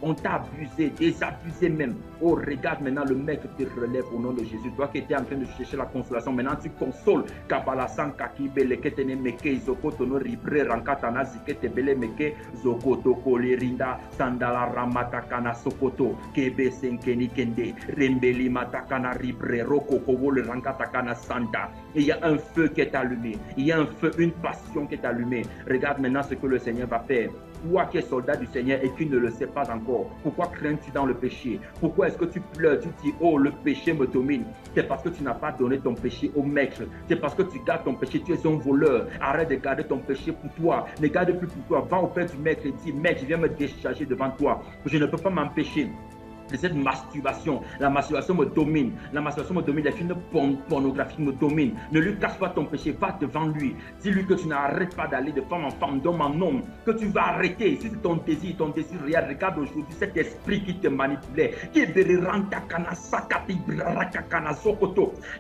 on t'a abusé, désabusé même. Oh, regarde maintenant, le Maître te relève au nom de Jésus. Toi qui étais en train de chercher la consolation, maintenant tu consoles. Kabalasan kakibele ketene meke zokotono ribre rankatana zikete bele meke zokoto kolerinda sandala ramatakana sokoto kebe senkeni kende rembeli matakana ribre roko kowole rankatakana santa. Il y a un feu qui est allumé. Il y a un feu, une passion qui est allumée. Regarde maintenant ce que le Seigneur va faire. Toi qui es soldat du Seigneur et qui ne le sais pas encore, pourquoi crains-tu dans le péché? Pourquoi est-ce que tu pleures? Tu dis, oh, le péché me domine. C'est parce que tu n'as pas donné ton péché au Maître. C'est parce que tu gardes ton péché, tu es un voleur. Arrête de garder ton péché pour toi. Ne garde plus pour toi. Va auprès du Maître et dis, Maître, je viens me décharger devant toi. Je ne peux pas m'empêcher de cette masturbation. La masturbation me domine. La masturbation me domine. Les films pornographiques me dominent. Ne lui cache pas ton péché. Va devant lui. Dis-lui que tu n'arrêtes pas d'aller de femme en femme, d'homme en homme. Que tu vas arrêter. Si c'est ton désir réel, regarde aujourd'hui cet esprit qui te manipulait.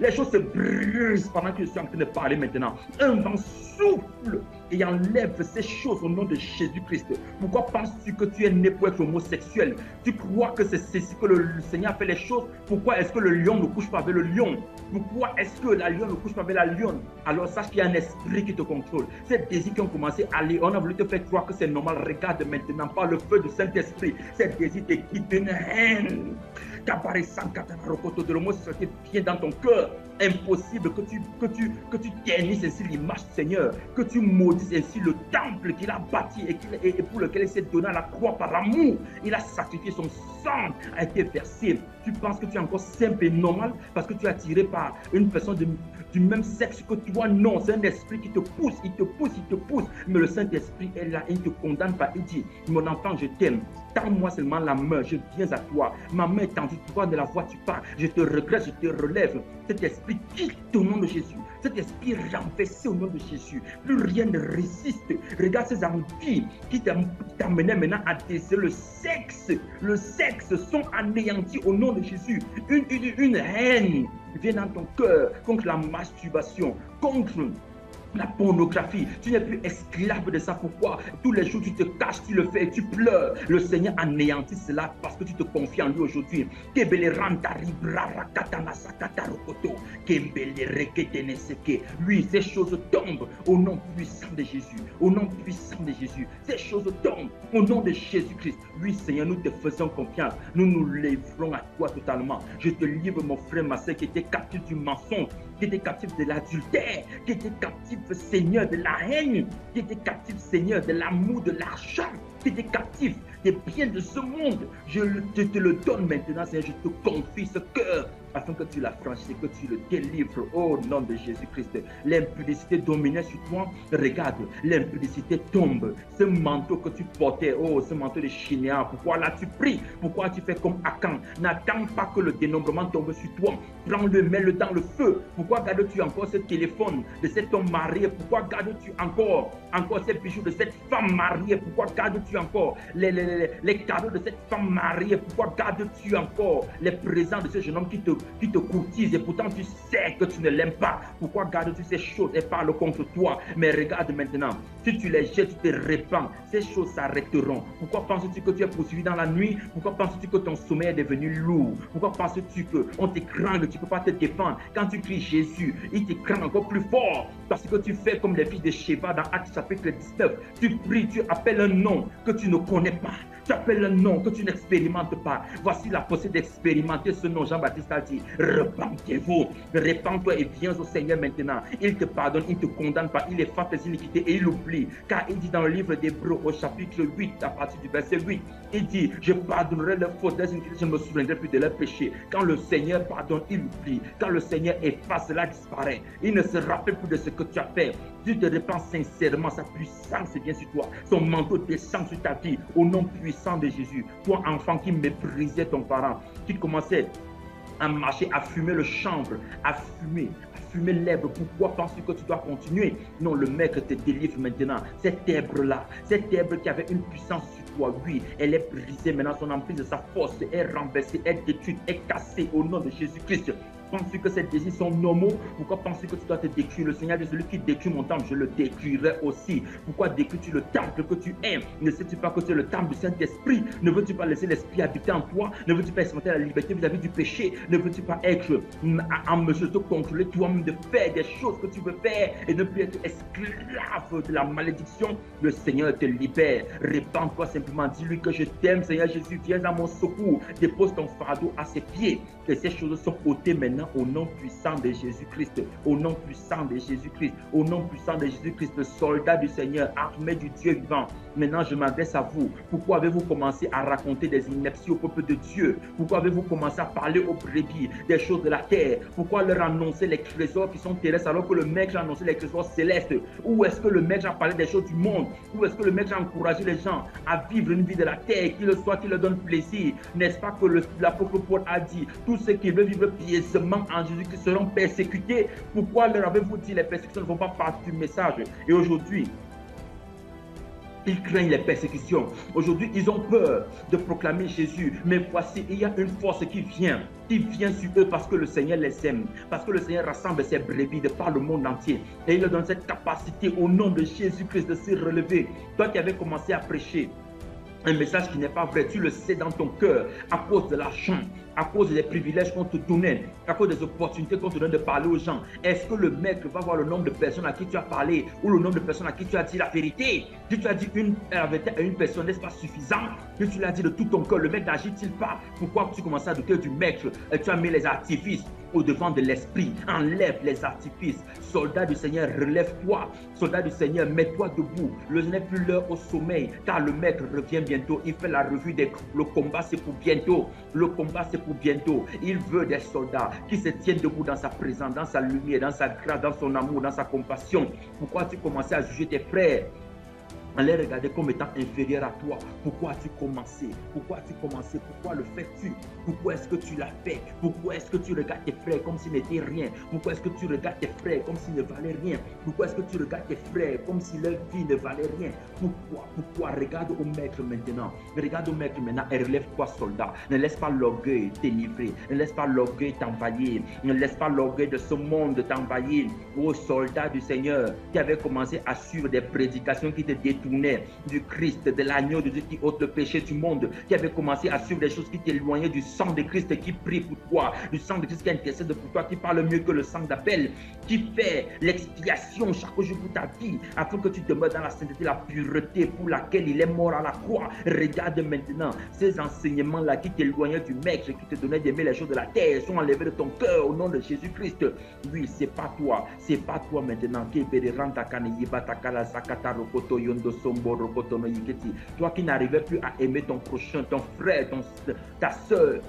Les choses se brisent pendant que je suis en train de parler maintenant. Un vent souffle et enlève ces choses au nom de Jésus-Christ. Pourquoi penses-tu que tu es né pour être homosexuel? Tu crois que c'est ceci que le Seigneur fait les choses? Pourquoi est-ce que le lion ne couche pas avec le lion? Pourquoi est-ce que la lionne ne couche pas avec la lionne? Alors sache qu'il y a un esprit qui te contrôle. Ces désirs qui ont commencé à aller, on a voulu te faire croire que c'est normal. Regarde maintenant par le feu du Saint-Esprit. Ces désirs te quittent une haine. De l'homosexualité vient dans ton cœur. Impossible que tu ternisses ainsi l'image du Seigneur, que tu maudisses ainsi le temple qu'il a bâti et pour lequel il s'est donné à la croix par amour. Il a sacrifié son sang, a été versé. Tu penses que tu es encore simple et normal parce que tu es attiré par une personne du même sexe que toi? Non, c'est un esprit qui te pousse, il te pousse, il te pousse. Mais le Saint-Esprit est là, il ne te condamne pas. Il dit, mon enfant, je t'aime. Tends-moi seulement la main, je viens à toi. Ma main est tendue, toi de la voix tu pars. Je te regrette, je te relève. Cet esprit quitte au nom de Jésus. Cet esprit renversé au nom de Jésus. Plus rien ne résiste. Regarde ces envies qui t'amenaient maintenant à désirer le sexe. Le sexe sont anéantis au nom de Jésus. Une haine vient dans ton cœur contre la masturbation, contre la pornographie. Tu n'es plus esclave de ça. Pourquoi? Tous les jours tu te caches, tu le fais et tu pleures. Le Seigneur anéantit cela parce que tu te confies en lui aujourd'hui. Lui, ces choses tombent au nom puissant de Jésus. Au nom puissant de Jésus. Ces choses tombent au nom de Jésus-Christ. Oui, Seigneur, nous te faisons confiance. Nous nous livrons à toi totalement. Je te livre, mon frère, ma soeur, qui était captif du mensonge, qui était captif de l'adultère, qui était captif, Seigneur, de la haine, qui était captif, Seigneur, de l'amour, de l'argent, qui était captif des biens de ce monde. Je te le donne maintenant, Seigneur, je te confie ce cœur afin que tu l'affranchis, que tu le délivres au nom de Jésus-Christ. L'impudicité dominait sur toi. Regarde, l'impudicité tombe. Ce manteau que tu portais, oh, ce manteau de Chinéa, pourquoi là tu pries? Pourquoi tu fais comme Akan? N'attends pas que le dénombrement tombe sur toi. Prends-le, mets-le dans le feu. Pourquoi gardes-tu encore ce téléphone de cet homme marié? Pourquoi gardes-tu encore ces bijoux de cette femme mariée? Pourquoi gardes-tu encore les cadeaux de cette femme mariée? Pourquoi gardes-tu encore les présents de ce jeune homme qui te courtise et pourtant tu sais que tu ne l'aimes pas? Pourquoi gardes-tu ces choses et parle contre toi? Mais regarde maintenant, si tu les jettes, tu te répands, ces choses s'arrêteront. Pourquoi penses-tu que tu es poursuivi dans la nuit? Pourquoi penses-tu que ton sommeil est devenu lourd? Pourquoi penses-tu qu'on t'écrangle, tu ne peux pas te défendre? Quand tu cries Jésus, il t'écrangle encore plus fort parce que tu fais comme les filles de Sheba dans Actes chapitre 19. Tu pries, tu appelles un nom que tu ne connais pas. Tu appelles un nom que tu n'expérimentes pas. Voici la possibilité d'expérimenter ce nom. Jean-Baptiste a dit, repentez-vous, repends-toi et viens au Seigneur maintenant. Il te pardonne, il ne te condamne pas, il efface tes iniquités et il oublie. Car il dit dans le livre d'Hébreux au chapitre 8, à partir du verset 8, il dit, je pardonnerai leurs fautes, leurs iniquités, je ne me souviendrai plus de leurs péchés. Quand le Seigneur pardonne, il oublie. Quand le Seigneur efface, cela disparaît. Il ne se rappelle plus de ce que tu as fait. Tu te repens sincèrement, sa puissance vient sur toi. Son manteau descend sur ta vie au nom puissant de Jésus. Toi, enfant qui méprisait ton parent, qui commençait à marcher, à fumer le chanvre, à fumer l'herbe. Pourquoi penses-tu que tu dois continuer? Non, le Maître te délivre maintenant. Cette herbe-là, cette herbe qui avait une puissance sur toi, oui, elle est brisée maintenant. Son emprise de sa force est renversée, est détruite, est cassée au nom de Jésus-Christ. Penses-tu que ces désirs sont normaux? Pourquoi penses-tu que tu dois te détruire? Le Seigneur dit, celui qui détruit mon temple, je le détruirai aussi. Pourquoi détruis-tu le temple que tu aimes? Ne sais-tu pas que c'est le temple du Saint-Esprit? Ne veux-tu pas laisser l'Esprit habiter en toi? Ne veux-tu pas expérimenter la liberté vis-à-vis du péché? Ne veux-tu pas être en mesure de contrôler toi-même, de faire des choses que tu veux faire et ne plus être esclave de la malédiction? Le Seigneur te libère. Répands-toi simplement. Dis-lui que je t'aime, Seigneur Jésus. Viens à mon secours. Dépose ton fardeau à ses pieds. Que ces choses sont ôtées maintenant au nom puissant de Jésus-Christ. Au nom puissant de Jésus-Christ. Au nom puissant de Jésus-Christ. Soldat du Seigneur, armé du Dieu vivant. Maintenant, je m'adresse à vous. Pourquoi avez-vous commencé à raconter des inepties au peuple de Dieu? Pourquoi avez-vous commencé à parler aux brebis des choses de la terre? Pourquoi leur annoncer les trésors qui sont terrestres alors que le Maître a annoncé les trésors célestes? Ou est-ce que le Maître a parlé des choses du monde? Ou est-ce que le Maître a encouragé les gens à vivre une vie de la terre, qu'il soit, qui leur donne plaisir? N'est-ce pas que l'apôtre Paul a dit, tous ceux qui veulent vivre pieusement en Jésus-Christ seront persécutés? Pourquoi leur avez-vous dit les persécutions ne vont pas partir du message? Et aujourd'hui, ils craignent les persécutions. Aujourd'hui, ils ont peur de proclamer Jésus. Mais voici, il y a une force qui vient sur eux parce que le Seigneur les aime. Parce que le Seigneur rassemble ses brebis de par le monde entier. Et il leur donne cette capacité au nom de Jésus-Christ de se relever. Toi qui avais commencé à prêcher un message qui n'est pas vrai, tu le sais dans ton cœur, à cause de l'argent, à cause des privilèges qu'on te donnait, à cause des opportunités qu'on te donne de parler aux gens. Est-ce que le Maître va voir le nombre de personnes à qui tu as parlé ou le nombre de personnes à qui tu as dit la vérité? Si tu as dit la vérité à une personne, n'est-ce pas suffisant? Si tu l'as dit de tout ton cœur, le Maître n'agit-il pas? Pourquoi tu commences à douter du Maître et tu as mis les artifices au devant de l'esprit? Enlève les artifices. Soldat du Seigneur, relève-toi. Soldat du Seigneur, mets-toi debout. Ce n'est plus l'heure au sommeil, car le Maître revient bientôt. Il fait la revue des... Le combat, c'est pour bientôt. Le combat, c'est pour bientôt. Il veut des soldats qui se tiennent debout dans sa présence, dans sa lumière, dans sa grâce, dans son amour, dans sa compassion. Pourquoi tu commençais à juger tes frères en les regarder comme étant inférieurs à toi? Pourquoi as-tu commencé? Pourquoi as-tu commencé? Pourquoi le fais-tu? Pourquoi est-ce que tu l'as fait? Pourquoi est-ce que tu regardes tes frères comme s'ils n'étaient rien? Pourquoi est-ce que tu regardes tes frères comme s'ils ne valaient rien? Pourquoi est-ce que tu regardes tes frères comme si leur vie ne valait rien? Pourquoi? Regarde au Maître maintenant. Regarde au Maître maintenant et relève-toi, soldat. Ne laisse pas l'orgueil t'enivrer. Ne laisse pas l'orgueil t'envahir. Ne laisse pas l'orgueil de ce monde t'envahir. Ô soldat du Seigneur qui avait commencé à suivre des prédications qui te détruisent du Christ, de l'agneau de Dieu qui ôte le péché du monde, qui avait commencé à suivre des choses qui t'éloignaient du sang de Christ qui prie pour toi, du sang de Christ qui intercède pour toi, qui parle mieux que le sang d'Abel, qui fait l'expiation chaque jour pour ta vie, afin que tu demeures dans la sainteté, la pureté pour laquelle il est mort à la croix. Regarde maintenant, ces enseignements-là qui t'éloignaient du Maître, qui te donnaient d'aimer les choses de la terre, sont enlevés de ton cœur au nom de Jésus-Christ. Oui, c'est pas toi maintenant. Toi qui n'arrivais plus à aimer ton prochain, ton frère, ta soeur,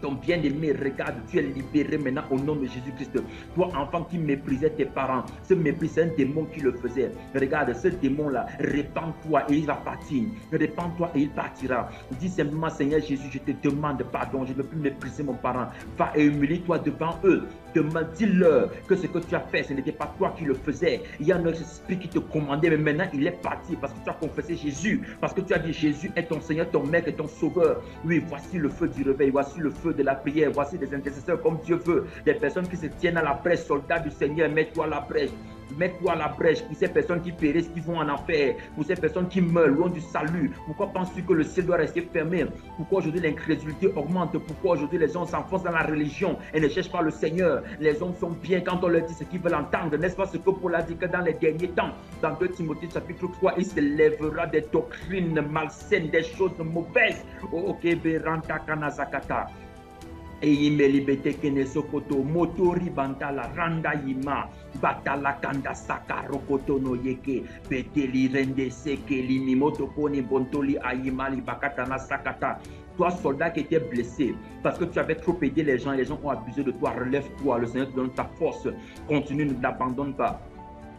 ton bien-aimé, regarde, tu es libéré maintenant au nom de Jésus-Christ. Toi, enfant qui méprisait tes parents, ce mépris, c'est un démon qui le faisait. Regarde, ce démon-là, répands-toi et il va partir. Répands-toi et il partira. Dis simplement, Seigneur Jésus, je te demande pardon, je ne veux plus mépriser mon parent. Va et humilie-toi devant eux. Dis-leur que ce que tu as fait, ce n'était pas toi qui le faisais. Il y a un autre esprit qui te commandait, mais maintenant il est parti parce que tu as confessé Jésus. Parce que tu as dit Jésus est ton Seigneur, ton Maître et ton Sauveur. Oui, voici le feu du réveil, voici le feu de la prière, voici des intercesseurs comme Dieu veut. Des personnes qui se tiennent à la brèche, soldats du Seigneur, mets-toi à la brèche. Mets-toi à la brèche pour ces personnes qui périssent, qui vont en enfer, pour ces personnes qui meurent loin du salut. Pourquoi penses-tu que le ciel doit rester fermé? Pourquoi aujourd'hui l'incrédulité augmente? Pourquoi aujourd'hui les gens s'enfoncent dans la religion et ne cherchent pas le Seigneur? Les hommes sont bien quand on leur dit ce qu'ils veulent entendre. N'est-ce pas ce que Paul a dit que dans les derniers temps, dans 2 Timothée chapitre 3, il se lèvera des doctrines malsaines, des choses mauvaises. Ok, Beranta Kanazakata. Et imelibete kenesokoto motori bantala randa yima batala kanda sakaro kotono yeke beteli rende seke limimoto koni bontoli ayimali bakatana sakata. Toi, soldat qui était blessé parce que tu avais trop aidé les gens ont abusé de toi, relève-toi, le Seigneur te donne ta force, continue, ne t'abandonne pas.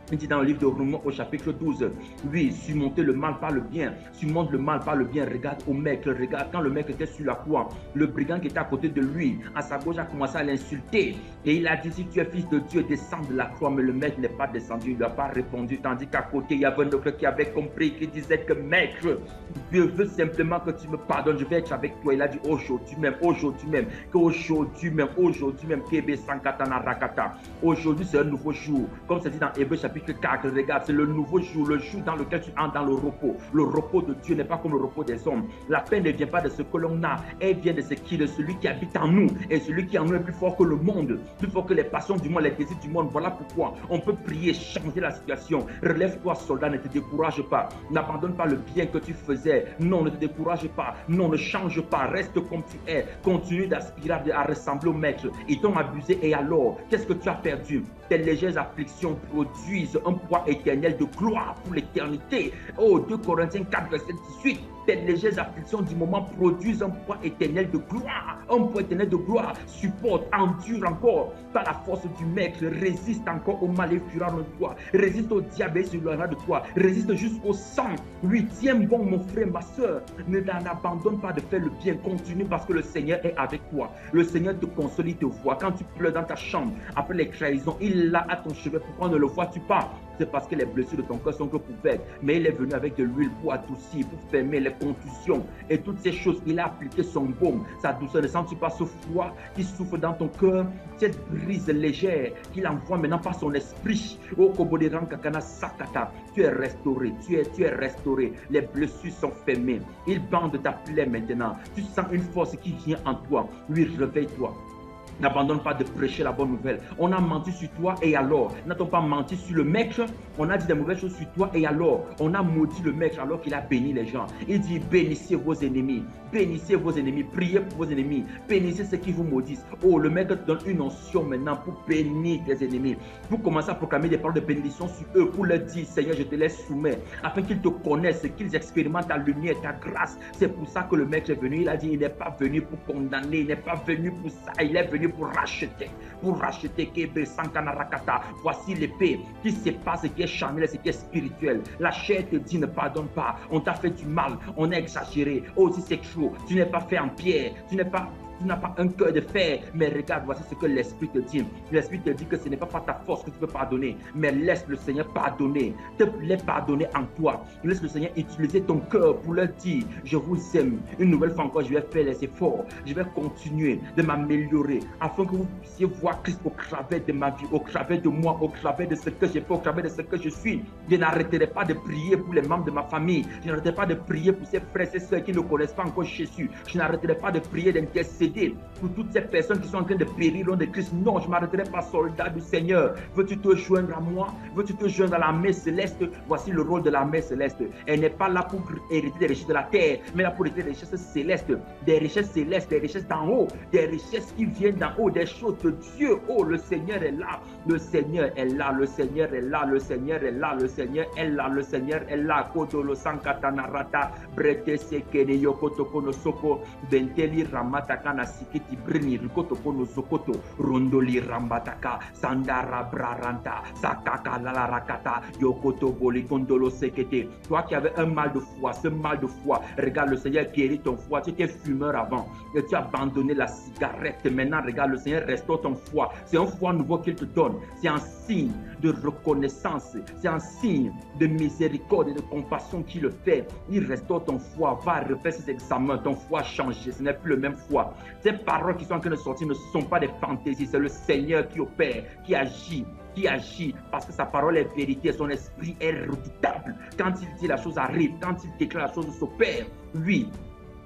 Il dit dans le livre de Romains au chapitre 12, oui, surmonter le mal par le bien, surmonte le mal par le bien. Regarde au maître, regarde quand le maître était sur la croix, le brigand qui était à côté de lui, à sa gauche, a commencé à l'insulter. Et il a dit, si tu es fils de Dieu, descends de la croix. Mais le maître n'est pas descendu, il ne lui a pas répondu. Tandis qu'à côté, il y avait un autre qui avait compris, qui disait que maître, Dieu veut simplement que tu me pardonnes, je vais être avec toi. Il a dit, aujourd'hui même, qu'aujourd'hui même, Kebe Sankatana Rakata. Aujourd'hui, c'est un nouveau jour. Comme c'est dit dans Hébreux chapitre 4, regarde, c'est le nouveau jour, le jour dans lequel tu entres dans le repos. Le repos de Dieu n'est pas comme le repos des hommes. La paix ne vient pas de ce que l'on a, elle vient de celui qui habite en nous. Et celui qui en nous est plus fort que le monde, plus fort que les passions du monde, les désirs du monde. Voilà pourquoi on peut prier, changer la situation. Relève-toi, soldat, ne te décourage pas. N'abandonne pas le bien que tu faisais. Non, ne te décourage pas. Non, ne change pas. Reste comme tu es. Continue d'aspirer à ressembler au maître. Ils t'ont abusé et alors, qu'est-ce que tu as perdu? Tes légères afflictions produisent un poids éternel de gloire pour l'éternité. Oh, 2 Corinthiens 4, verset 18. Tes légères afflictions du moment produisent un poids éternel de gloire. Un poids éternel de gloire. Supporte, endure encore par la force du maître. Résiste encore au mal effurant de toi. Résiste au diable sur de toi. Résiste jusqu'au sang. Oui, tiens bon mon frère, ma soeur. Ne n'abandonne pas de faire le bien. Continue parce que le Seigneur est avec toi. Le Seigneur te console, il te voit. Quand tu pleures dans ta chambre, après les trahisons, il est là à ton chevet. Pourquoi ne le vois-tu pas? C'est parce que les blessures de ton cœur sont que pour bêtes. Mais il est venu avec de l'huile pour adoucir, pour fermer les contusions et toutes ces choses. Il a appliqué son baume, sa douceur. Ne sens-tu pas ce froid qui souffle dans ton cœur? Cette brise légère qu'il envoie maintenant par son esprit. Oh, Koboderan Kakana Sakata, tu es restauré, tu es restauré. Les blessures sont fermées. Il bande ta plaie maintenant. Tu sens une force qui vient en toi. Oui, réveille-toi. N'abandonne pas de prêcher la bonne nouvelle. On a menti sur toi et alors? N'a-t-on pas menti sur le maître? On a dit des mauvaises choses sur toi et alors? On a maudit le maître alors qu'il a béni les gens. Il dit bénissez vos ennemis. Bénissez vos ennemis. Priez pour vos ennemis. Bénissez ceux qui vous maudissent. Oh, le maître te donne une onction maintenant pour bénir tes ennemis. Pour commencer à proclamer des paroles de bénédiction sur eux. Pour leur dire Seigneur, je te laisse soumettre. Afin qu'ils te connaissent, qu'ils expérimentent ta lumière, ta grâce. C'est pour ça que le maître est venu. Il a dit il n'est pas venu pour condamner. Il n'est pas venu pour ça. Il est venu pour racheter Kebe Sankana Rakata. Voici l'épée qui sépare ce qui est charnel et ce qui est spirituel. La chair te dit ne pardonne pas. On t'a fait du mal, on a exagéré. Oh, si c'est chaud, tu n'es pas fait en pierre, tu n'as pas un cœur de fer, mais regarde, voici ce que l'Esprit te dit. L'Esprit te dit que ce n'est pas par ta force que tu peux pardonner, mais laisse le Seigneur pardonner, te les pardonner en toi. Laisse le Seigneur utiliser ton cœur pour leur dire, je vous aime. Une nouvelle fois encore, je vais faire les efforts, je vais continuer de m'améliorer, afin que vous puissiez voir Christ au travers de ma vie, au travers de moi, au travers de ce que j'ai fait, au travers de ce que je suis. Je n'arrêterai pas de prier pour les membres de ma famille, je n'arrêterai pas de prier pour ces frères et sœurs qui ne connaissent pas encore Jésus, je n'arrêterai pas de prier, d'intercéder pour toutes ces personnes qui sont en train de périr au nom de Christ. Non, je ne m'arrêterai pas, soldat du Seigneur. Veux-tu te joindre à moi? Veux-tu te joindre à l'armée céleste? Voici le rôle de l'armée céleste. Elle n'est pas là pour hériter des richesses de la terre, mais là pour hériter des richesses célestes, des richesses d'en haut, des richesses qui viennent d'en haut, des choses de Dieu. Oh, le Seigneur est là, le Seigneur est là, le Seigneur est là, le Seigneur est là, le Seigneur est là, le Seigneur est là. Kodolo Sankatanarata, Brete Sekene Yokotoko no Soko, Benteli Ramataka na Sikiti Brini, Rikotoko no Sokoto, Rondoli Rambataka, Sandara Braranta, Sakaka Lalarakata, Yokoto Boli Kondolo Sekete. Toi qui avais un mal de foi, ce mal de foi, regarde, le Seigneur guérit ton foie. Tu étais fumeur avant et tu as abandonné la cigarette. Maintenant, regarde, le Seigneur restaure ton foie. C'est un foie nouveau qu'il te donne. C'est un signe de reconnaissance. C'est un signe de miséricorde et de compassion qu'il le fait. Il restaure ton foie. Va refaire ses examens. Ton foie a changé. Ce n'est plus le même foie. Ces paroles qui sont en train de sortir ne sont pas des fantaisies, c'est le Seigneur qui opère, qui agit, parce que sa parole est vérité, son esprit est redoutable. Quand il dit la chose arrive, quand il déclare la chose s'opère. Oui,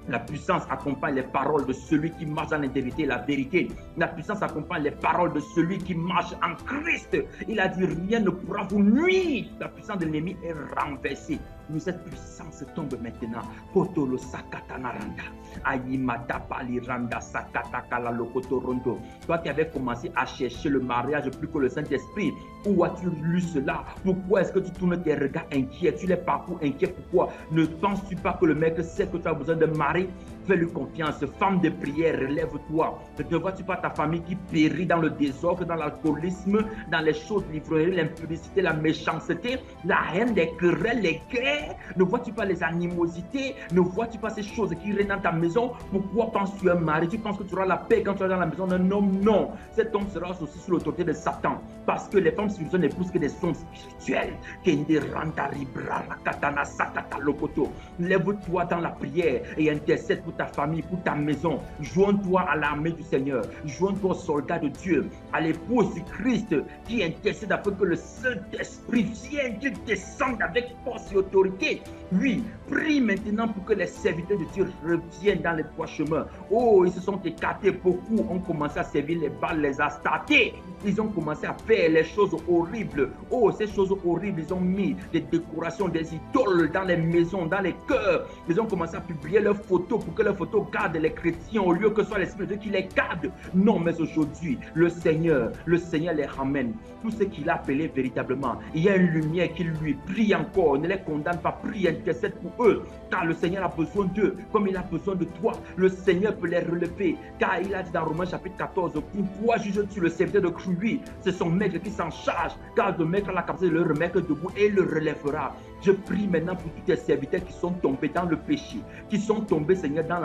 la puissance accompagne les paroles de celui qui marche dans l'intégrité et la vérité. La puissance accompagne les paroles de celui qui marche en Christ. Il a dit, rien ne pourra vous nuire. La puissance de l'ennemi est renversée. Nous, cette puissance tombe maintenant. Potolo sakatana randa. Ayimata pali randa sakata kala lokoto rondo. Toi qui avais commencé à chercher le mariage plus que le Saint-Esprit, où as-tu lu cela? Pourquoi est-ce que tu tournes tes regards inquiets? Tu les parcours inquiets. Pourquoi? Ne penses-tu pas que le mec sait que tu as besoin de mari? Fais-lui confiance. Femme de prière, relève-toi. Ne vois-tu pas ta famille qui périt dans le désordre, dans l'alcoolisme, dans les choses l'ivrognerie, l'impudicité, la méchanceté, la haine, les querelles, les guerres? Ne vois-tu pas les animosités? Ne vois-tu pas ces choses qui règnent dans ta maison? Pourquoi penses-tu à un mari? Tu penses que tu auras la paix quand tu seras dans la maison d'un homme? Non. Cet homme sera aussi sous l'autorité de Satan. Parce que les femmes spirituelles n'épousent que des sons spirituels. Lève-toi dans la prière et intercède pour ta famille, pour ta maison. Joins-toi à l'armée du Seigneur. Joins-toi aux soldats de Dieu, à l'épouse du Christ qui intercède afin que le Saint-Esprit vienne, qu'il descende avec force et autorité. Oui, prie maintenant pour que les serviteurs de Dieu reviennent dans les droits chemins. Oh, ils se sont écartés. Beaucoup ont commencé à servir les Baals, les Astartés. Ils ont commencé à faire les choses horribles. Oh, ces choses horribles, ils ont mis des décorations, des idoles dans les maisons, dans les cœurs. Ils ont commencé à publier leurs photos pour que leurs photos gardent les chrétiens au lieu que ce soit l'Esprit de Dieu qui les garde. Non, mais aujourd'hui, le Seigneur les ramène. Tout ce qu'il a appelé véritablement, il y a une lumière qui lui brille encore. Ne les condamne pas, prie, intercède pour eux. Car le Seigneur a besoin d'eux, comme il a besoin de toi. Le Seigneur peut les relever. Car il a dit dans Romains chapitre 14, pourquoi juges-tu le serviteur de Christ? C'est son maître qui s'en charge, car le maître a la capacité de le remettre debout et le relèvera. Je prie maintenant pour tous tes serviteurs qui sont tombés dans le péché, qui sont tombés, Seigneur, dans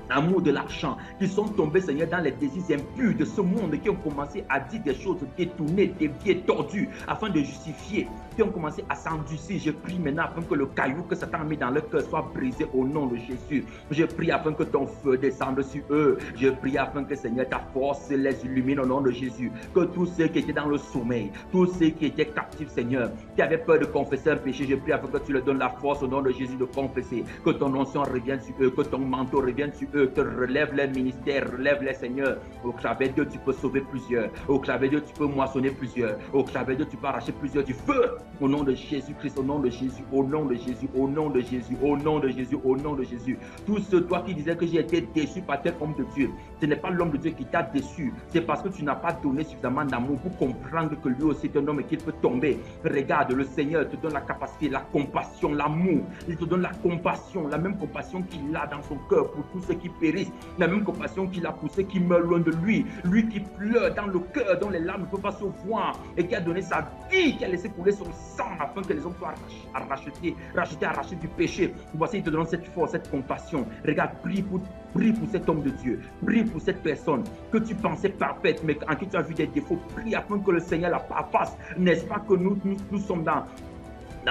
l'amour de l'argent, qui sont tombés, Seigneur, dans les désirs impurs de ce monde, qui ont commencé à dire des choses détournées, déviées, tordues, afin de justifier, qui ont commencé à s'endurcir. Je prie maintenant afin que le caillou que Satan a mis dans leur cœur soit brisé au nom de Jésus. Je prie afin que ton feu descende sur eux. Je prie afin que, Seigneur, ta force les illumine au nom de Jésus. Que tous ceux qui étaient dans le sommeil, tous ceux qui étaient captifs, Seigneur, qui avaient peur de confesser un péché, je prie afin que tu leur donnes la force au nom de Jésus de confesser. Que ton onction revienne sur eux, que ton manteau revienne sur eux, que relève les ministères, relève les seigneurs. Au travers de Dieu, tu peux sauver plusieurs. Au travers de Dieu, tu peux moissonner plusieurs. Au travers de Dieu, tu peux arracher plusieurs du feu. Au nom de Jésus-Christ, au nom de Jésus, au nom de Jésus, au nom de Jésus, au nom de Jésus, au nom de Jésus. Tous ceux, toi qui disais que j'ai été déçu par tel homme de Dieu, ce n'est pas l'homme de Dieu qui t'a déçu. C'est parce que tu n'as pas donné suffisamment d'amour pour comprendre que lui aussi est un homme et qu'il peut tomber. Regarde, le Seigneur te donne la capacité, la compassion, l'amour. Il te donne la compassion, la même compassion qu'il a dans son cœur pour tous ceux qui périssent. La même compassion qu'il a pour ceux qui meurent loin de lui. Lui qui pleure dans le cœur, dont les larmes ne peuvent pas se voir et qui a donné sa vie, qui a laissé couler son sang afin que les hommes soient arrachés du péché. Voici, il te donne cette force, cette compassion. Regarde, prie pour cet homme de Dieu. Prie pour cette personne que tu pensais parfaite, mais en qui tu as vu des défauts. Prie afin que le Seigneur la parfasse. N'est-ce pas que nous sommes dans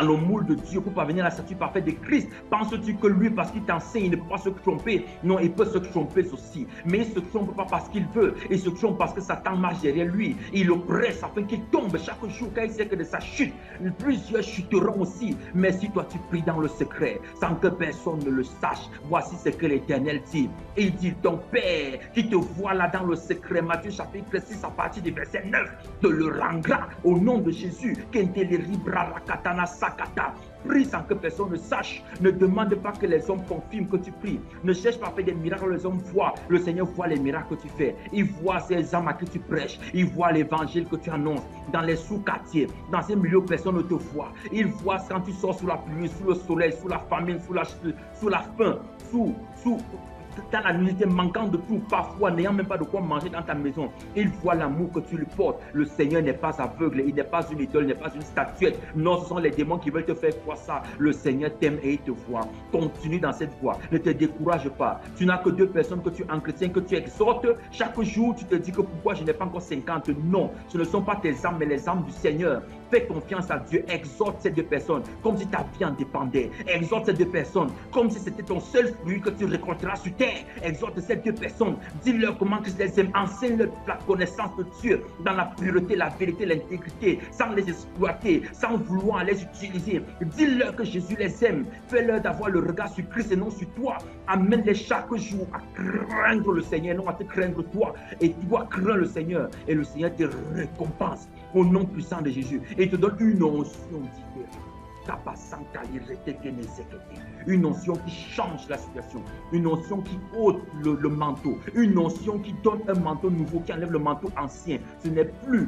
le moule de Dieu pour parvenir à la statue parfaite de Christ? Penses-tu que lui, parce qu'il t'enseigne, il ne peut pas se tromper? Non, il peut se tromper aussi. Mais il ne se trompe pas parce qu'il veut. Il se trompe parce que Satan marche derrière lui. Il le presse afin qu'il tombe chaque jour, car il sait que de sa chute, plusieurs chuteront aussi. Mais si toi tu pries dans le secret, sans que personne ne le sache, voici ce que l'Éternel dit. Il dit, ton Père qui te voit là dans le secret, Matthieu chapitre 6 à partir du verset 9, te le rendra au nom de Jésus. Sakata. Prie sans que personne ne sache. Ne demande pas que les hommes confirment que tu pries. Ne cherche pas à faire des miracles, les hommes voient. Le Seigneur voit les miracles que tu fais. Il voit ces âmes à qui tu prêches. Il voit l'évangile que tu annonces dans les sous-quartiers, dans ces milieux où personne ne te voit. Il voit quand tu sors sous la pluie, sous le soleil, sous la famine, sous la faim, dans la nudité, manquant de tout, parfois n'ayant même pas de quoi manger dans ta maison. Il voit l'amour que tu lui portes. Le Seigneur n'est pas aveugle, il n'est pas une idole, il n'est pas une statuette. Non, ce sont les démons qui veulent te faire croire ça. Le Seigneur t'aime et il te voit. Continue dans cette voie. Ne te décourage pas. Tu n'as que 2 personnes que tu entretiens, que tu exhortes. Chaque jour, tu te dis que pourquoi je n'ai pas encore 50. Non, ce ne sont pas tes âmes, mais les âmes du Seigneur. Fais confiance à Dieu. Exhorte ces 2 personnes comme si ta vie en dépendait. Exhorte ces 2 personnes comme si c'était ton seul fruit que tu récolteras sur terre. Père, exhorte ces deux personnes, dis-leur comment Christ les aime, enseigne-leur la connaissance de Dieu dans la pureté, la vérité, l'intégrité, sans les exploiter, sans vouloir les utiliser. Dis-leur que Jésus les aime, fais-leur d'avoir le regard sur Christ et non sur toi. Amène-les chaque jour à craindre le Seigneur, non à te craindre toi. Et toi, crains le Seigneur et le Seigneur te récompense au nom puissant de Jésus et te donne une onction différente. Une onction qui change la situation, une onction qui ôte le manteau, une onction qui donne un manteau nouveau, qui enlève le manteau ancien. Ce n'est plus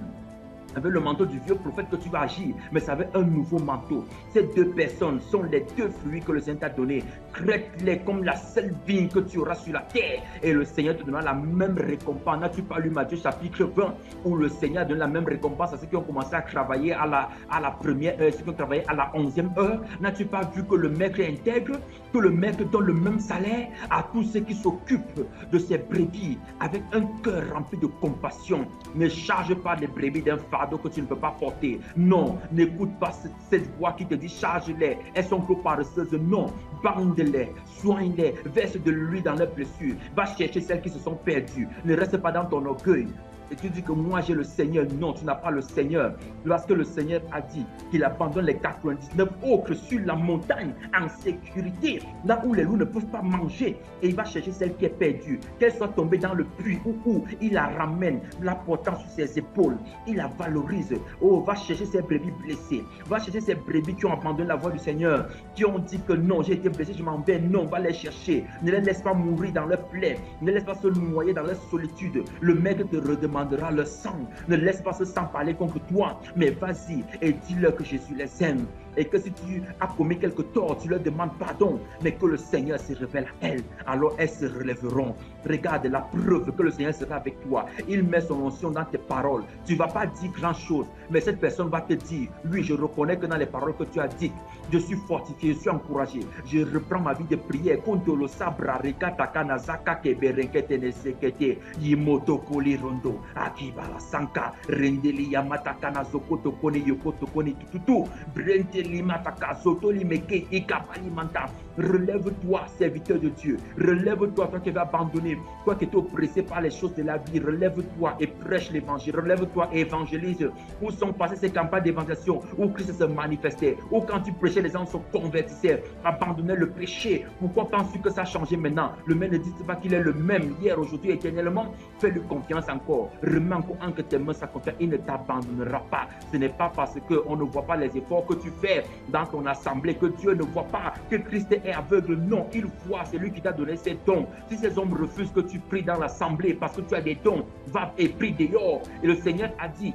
avec le manteau du vieux prophète que tu vas agir, mais c'est avec un nouveau manteau. Ces deux personnes sont les deux fruits que le Seigneur t'a donnés. Traite-les comme la seule vigne que tu auras sur la terre. Et le Seigneur te donnera la même récompense. N'as-tu pas lu Matthieu chapitre 20 où le Seigneur donne la même récompense à ceux qui ont commencé à travailler à la première heure, ceux qui ont travaillé à la 11e heure? N'as-tu pas vu que le maître est intègre, que le maître donne le même salaire à tous ceux qui s'occupent de ces brebis avec un cœur rempli de compassion? Ne charge pas les brebis d'un fardeau que tu ne peux pas porter. Non, n'écoute pas cette voix qui te dit charge-les, elles sont trop paresseuses. Non, bande-les, soigne-les, verse de l'huile dans leurs blessures. Va chercher celles qui se sont perdues. Ne reste pas dans ton orgueil. Et tu dis que moi j'ai le Seigneur. Non, tu n'as pas le Seigneur. Lorsque le Seigneur a dit qu'il abandonne les 99 autres sur la montagne en sécurité, là où les loups ne peuvent pas manger, et il va chercher celle qui est perdue, qu'elle soit tombée dans le puits où il la ramène, la portant sur ses épaules, il la valorise. Oh, va chercher ces brebis blessées, va chercher ces brebis qui ont abandonné la voie du Seigneur, qui ont dit que non, j'ai été blessé, je m'en vais. Non, va les chercher. Ne les laisse pas mourir dans leur plaie, ne les laisse pas se noyer dans leur solitude. Le maître te redemandera le sang. Ne laisse pas ce sang parler contre toi, mais vas-y et dis-leur que Jésus les aime. Et que si tu as commis quelque tort, tu leur demandes pardon, mais que le Seigneur se révèle à elles, alors elles se relèveront. Regarde la preuve que le Seigneur sera avec toi. Il met son onction dans tes paroles. Tu ne vas pas dire grand chose, mais cette personne va te dire, oui, je reconnais que dans les paroles que tu as dites, je suis fortifié, je suis encouragé. Je reprends ma vie de prière. Kontolo sabra rekata kanazaka keberenkete nesekete yimoto koli rondo akibala sanka rendeli yamata kanazokoto kone yokoto kone tututu brente limata sotoli meke ikapali manta. Relève-toi, serviteur de Dieu. Relève-toi, toi qui vas abandonner, toi qui es oppressé par les choses de la vie. Relève-toi et prêche l'évangile. Relève-toi et évangélise. Où sont passées ces campagnes d'évangélisation où Christ se manifestait, où quand tu prêchais, les gens se convertissaient, abandonnaient le péché. Pourquoi penses-tu que ça a changé maintenant? Le même ne dit pas qu'il est le même hier, aujourd'hui, éternellement. Fais-lui confiance encore. Remets encore entre tes mains sa confiance. Il ne t'abandonnera pas. Ce n'est pas parce qu'on ne voit pas les efforts que tu fais dans ton assemblée que Dieu ne voit pas que Christ est aveugle. Non, il voit, c'est lui qui t'a donné ses dons. Si ces hommes refusent que tu pries dans l'assemblée parce que tu as des dons, va et prie dehors. Et le Seigneur a dit,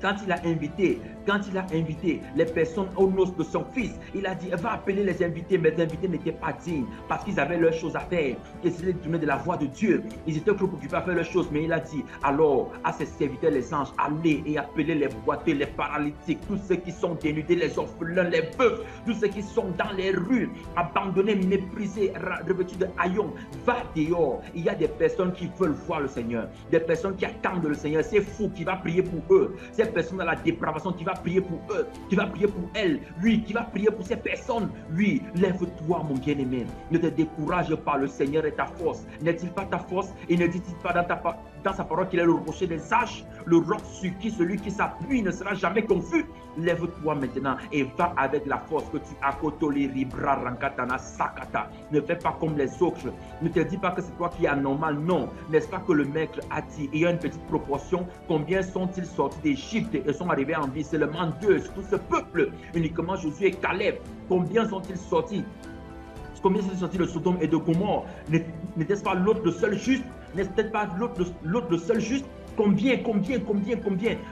quand il a invité les personnes aux noces de son fils, il a dit, va appeler les invités, mais les invités n'étaient pas dignes parce qu'ils avaient leurs choses à faire. Ils étaient tournés de la voix de Dieu. Ils étaient trop occupés à faire leurs choses, mais il a dit, alors à ses serviteurs les anges, allez et appelez les boiteux, les paralytiques, tous ceux qui sont dénudés, les orphelins, les veufs, tous ceux qui sont dans les rues, abandonnés, méprisés, revêtus de haillons. Va dehors. Il y a des personnes qui veulent voir le Seigneur, des personnes qui attendent le Seigneur. C'est fou qui va prier pour eux. Ces personnes dans la dépravation, qui va prier pour eux, qui va prier pour elles, lui, qui va prier pour ces personnes. Oui, lève-toi, mon bien-aimé. Ne te décourage pas, le Seigneur est ta force. N'est-il pas ta force? Et ne dit-il pas dans sa parole qu'il est le rocher des âges, le roc sur qui celui qui s'appuie ne sera jamais confus? Lève-toi maintenant et va avec la force que tu as. Kotoli ribra rankatana sakata. Ne fais pas comme les autres. Ne te dis pas que c'est toi qui es anormal. Non, n'est-ce pas que le maître a dit, il y a une petite proportion, combien sont-ils sortis d'Égypte et sont arrivés en vie? Seulement deux sur tout ce peuple, uniquement Josué et Caleb. Combien sont-ils sortis? Combien sont sortis de Sodome et de Gomorrhe? N'était-ce pas l'autre le seul juste? N'est-ce pas l'autre le seul juste? Combien?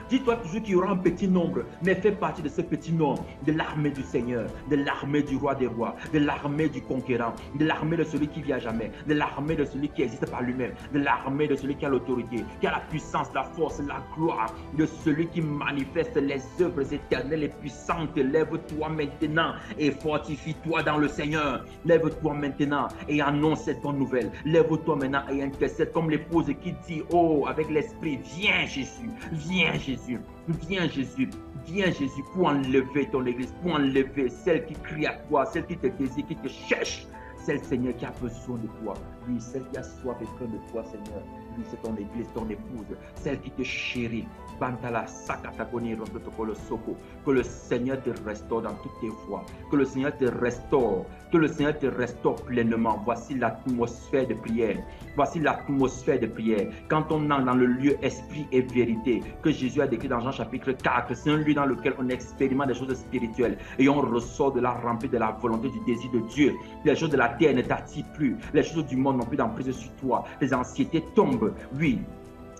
Dis-toi toujours qu'il y aura un petit nombre, mais fais partie de ce petit nombre, de l'armée du Seigneur, de l'armée du roi des rois, de l'armée du conquérant, de l'armée de celui qui vit à jamais, de l'armée de celui qui existe par lui-même, de l'armée de celui qui a l'autorité, qui a la puissance, la force, la gloire, de celui qui manifeste les œuvres éternelles et puissantes. Lève-toi maintenant et fortifie-toi dans le Seigneur. Lève-toi maintenant et annonce cette bonne nouvelle. Lève-toi maintenant et intercède comme l'épouse qui dit, oh, avec l'esprit, viens Jésus, viens Jésus, viens Jésus, viens Jésus pour enlever ton église, pour enlever celle qui crie à toi, celle qui te désire, qui te cherche, celle, Seigneur, qui a besoin de toi. Oui, celle qui a soif et faim de toi, Seigneur. Oui, c'est ton église, ton épouse, celle qui te chérit. Bantala sakatagoni rondotokolo soko. Que le Seigneur te restaure dans toutes tes voies. Que le Seigneur te restaure. Que le Seigneur te restaure pleinement. Voici l'atmosphère de prière. Voici l'atmosphère de prière. Quand on entre dans le lieu esprit et vérité, que Jésus a décrit dans Jean chapitre 4, c'est un lieu dans lequel on expérimente des choses spirituelles et on ressort de la remplie de la volonté du désir de Dieu. Les choses de la terre ne t'attirent plus. Les choses du monde n'ont plus d'emprise sur toi. Les anxiétés tombent. Oui.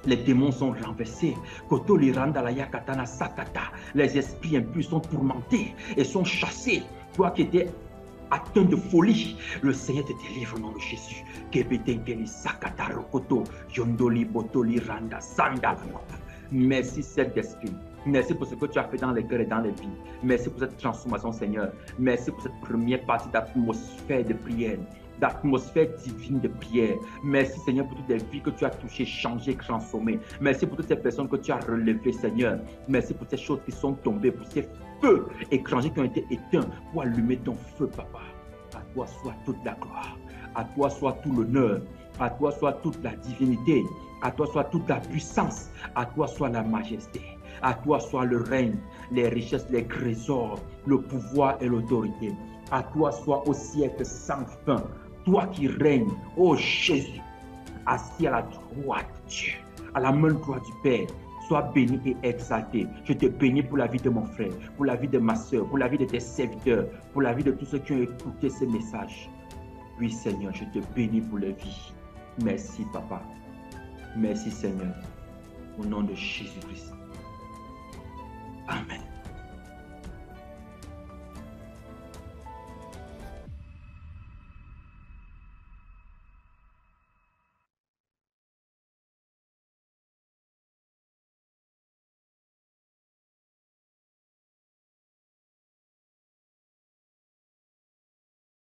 Les démons sont renversés. Les esprits impurs sont tourmentés et sont chassés. Toi qui étais atteint de folie, le Seigneur te délivre au nom de Jésus. Merci, Saint-Esprit. Merci pour ce que tu as fait dans les cœurs et dans les vies. Merci pour cette transformation, Seigneur. Merci pour cette première partie d'atmosphère de prière, d'atmosphère divine de prière. Merci, Seigneur, pour toutes les vies que tu as touchées, changées, transformées. Merci pour toutes ces personnes que tu as relevées, Seigneur. Merci pour ces choses qui sont tombées, pour ces feux étrangers qui ont été éteints, pour allumer ton feu, Papa. À toi soit toute la gloire. À toi soit tout l'honneur. À toi soit toute la divinité. À toi soit toute la puissance. À toi soit la majesté. À toi soit le règne, les richesses, les trésors, le pouvoir et l'autorité. À toi soit au siècle sans fin. Toi qui règnes, ô Jésus, assis à la droite de Dieu, à la main droite du Père. Sois béni et exalté. Je te bénis pour la vie de mon frère, pour la vie de ma soeur, pour la vie de tes serviteurs, pour la vie de tous ceux qui ont écouté ces messages. Oui, Seigneur, je te bénis pour leur vie. Merci, Papa. Merci, Seigneur. Au nom de Jésus-Christ. Amen.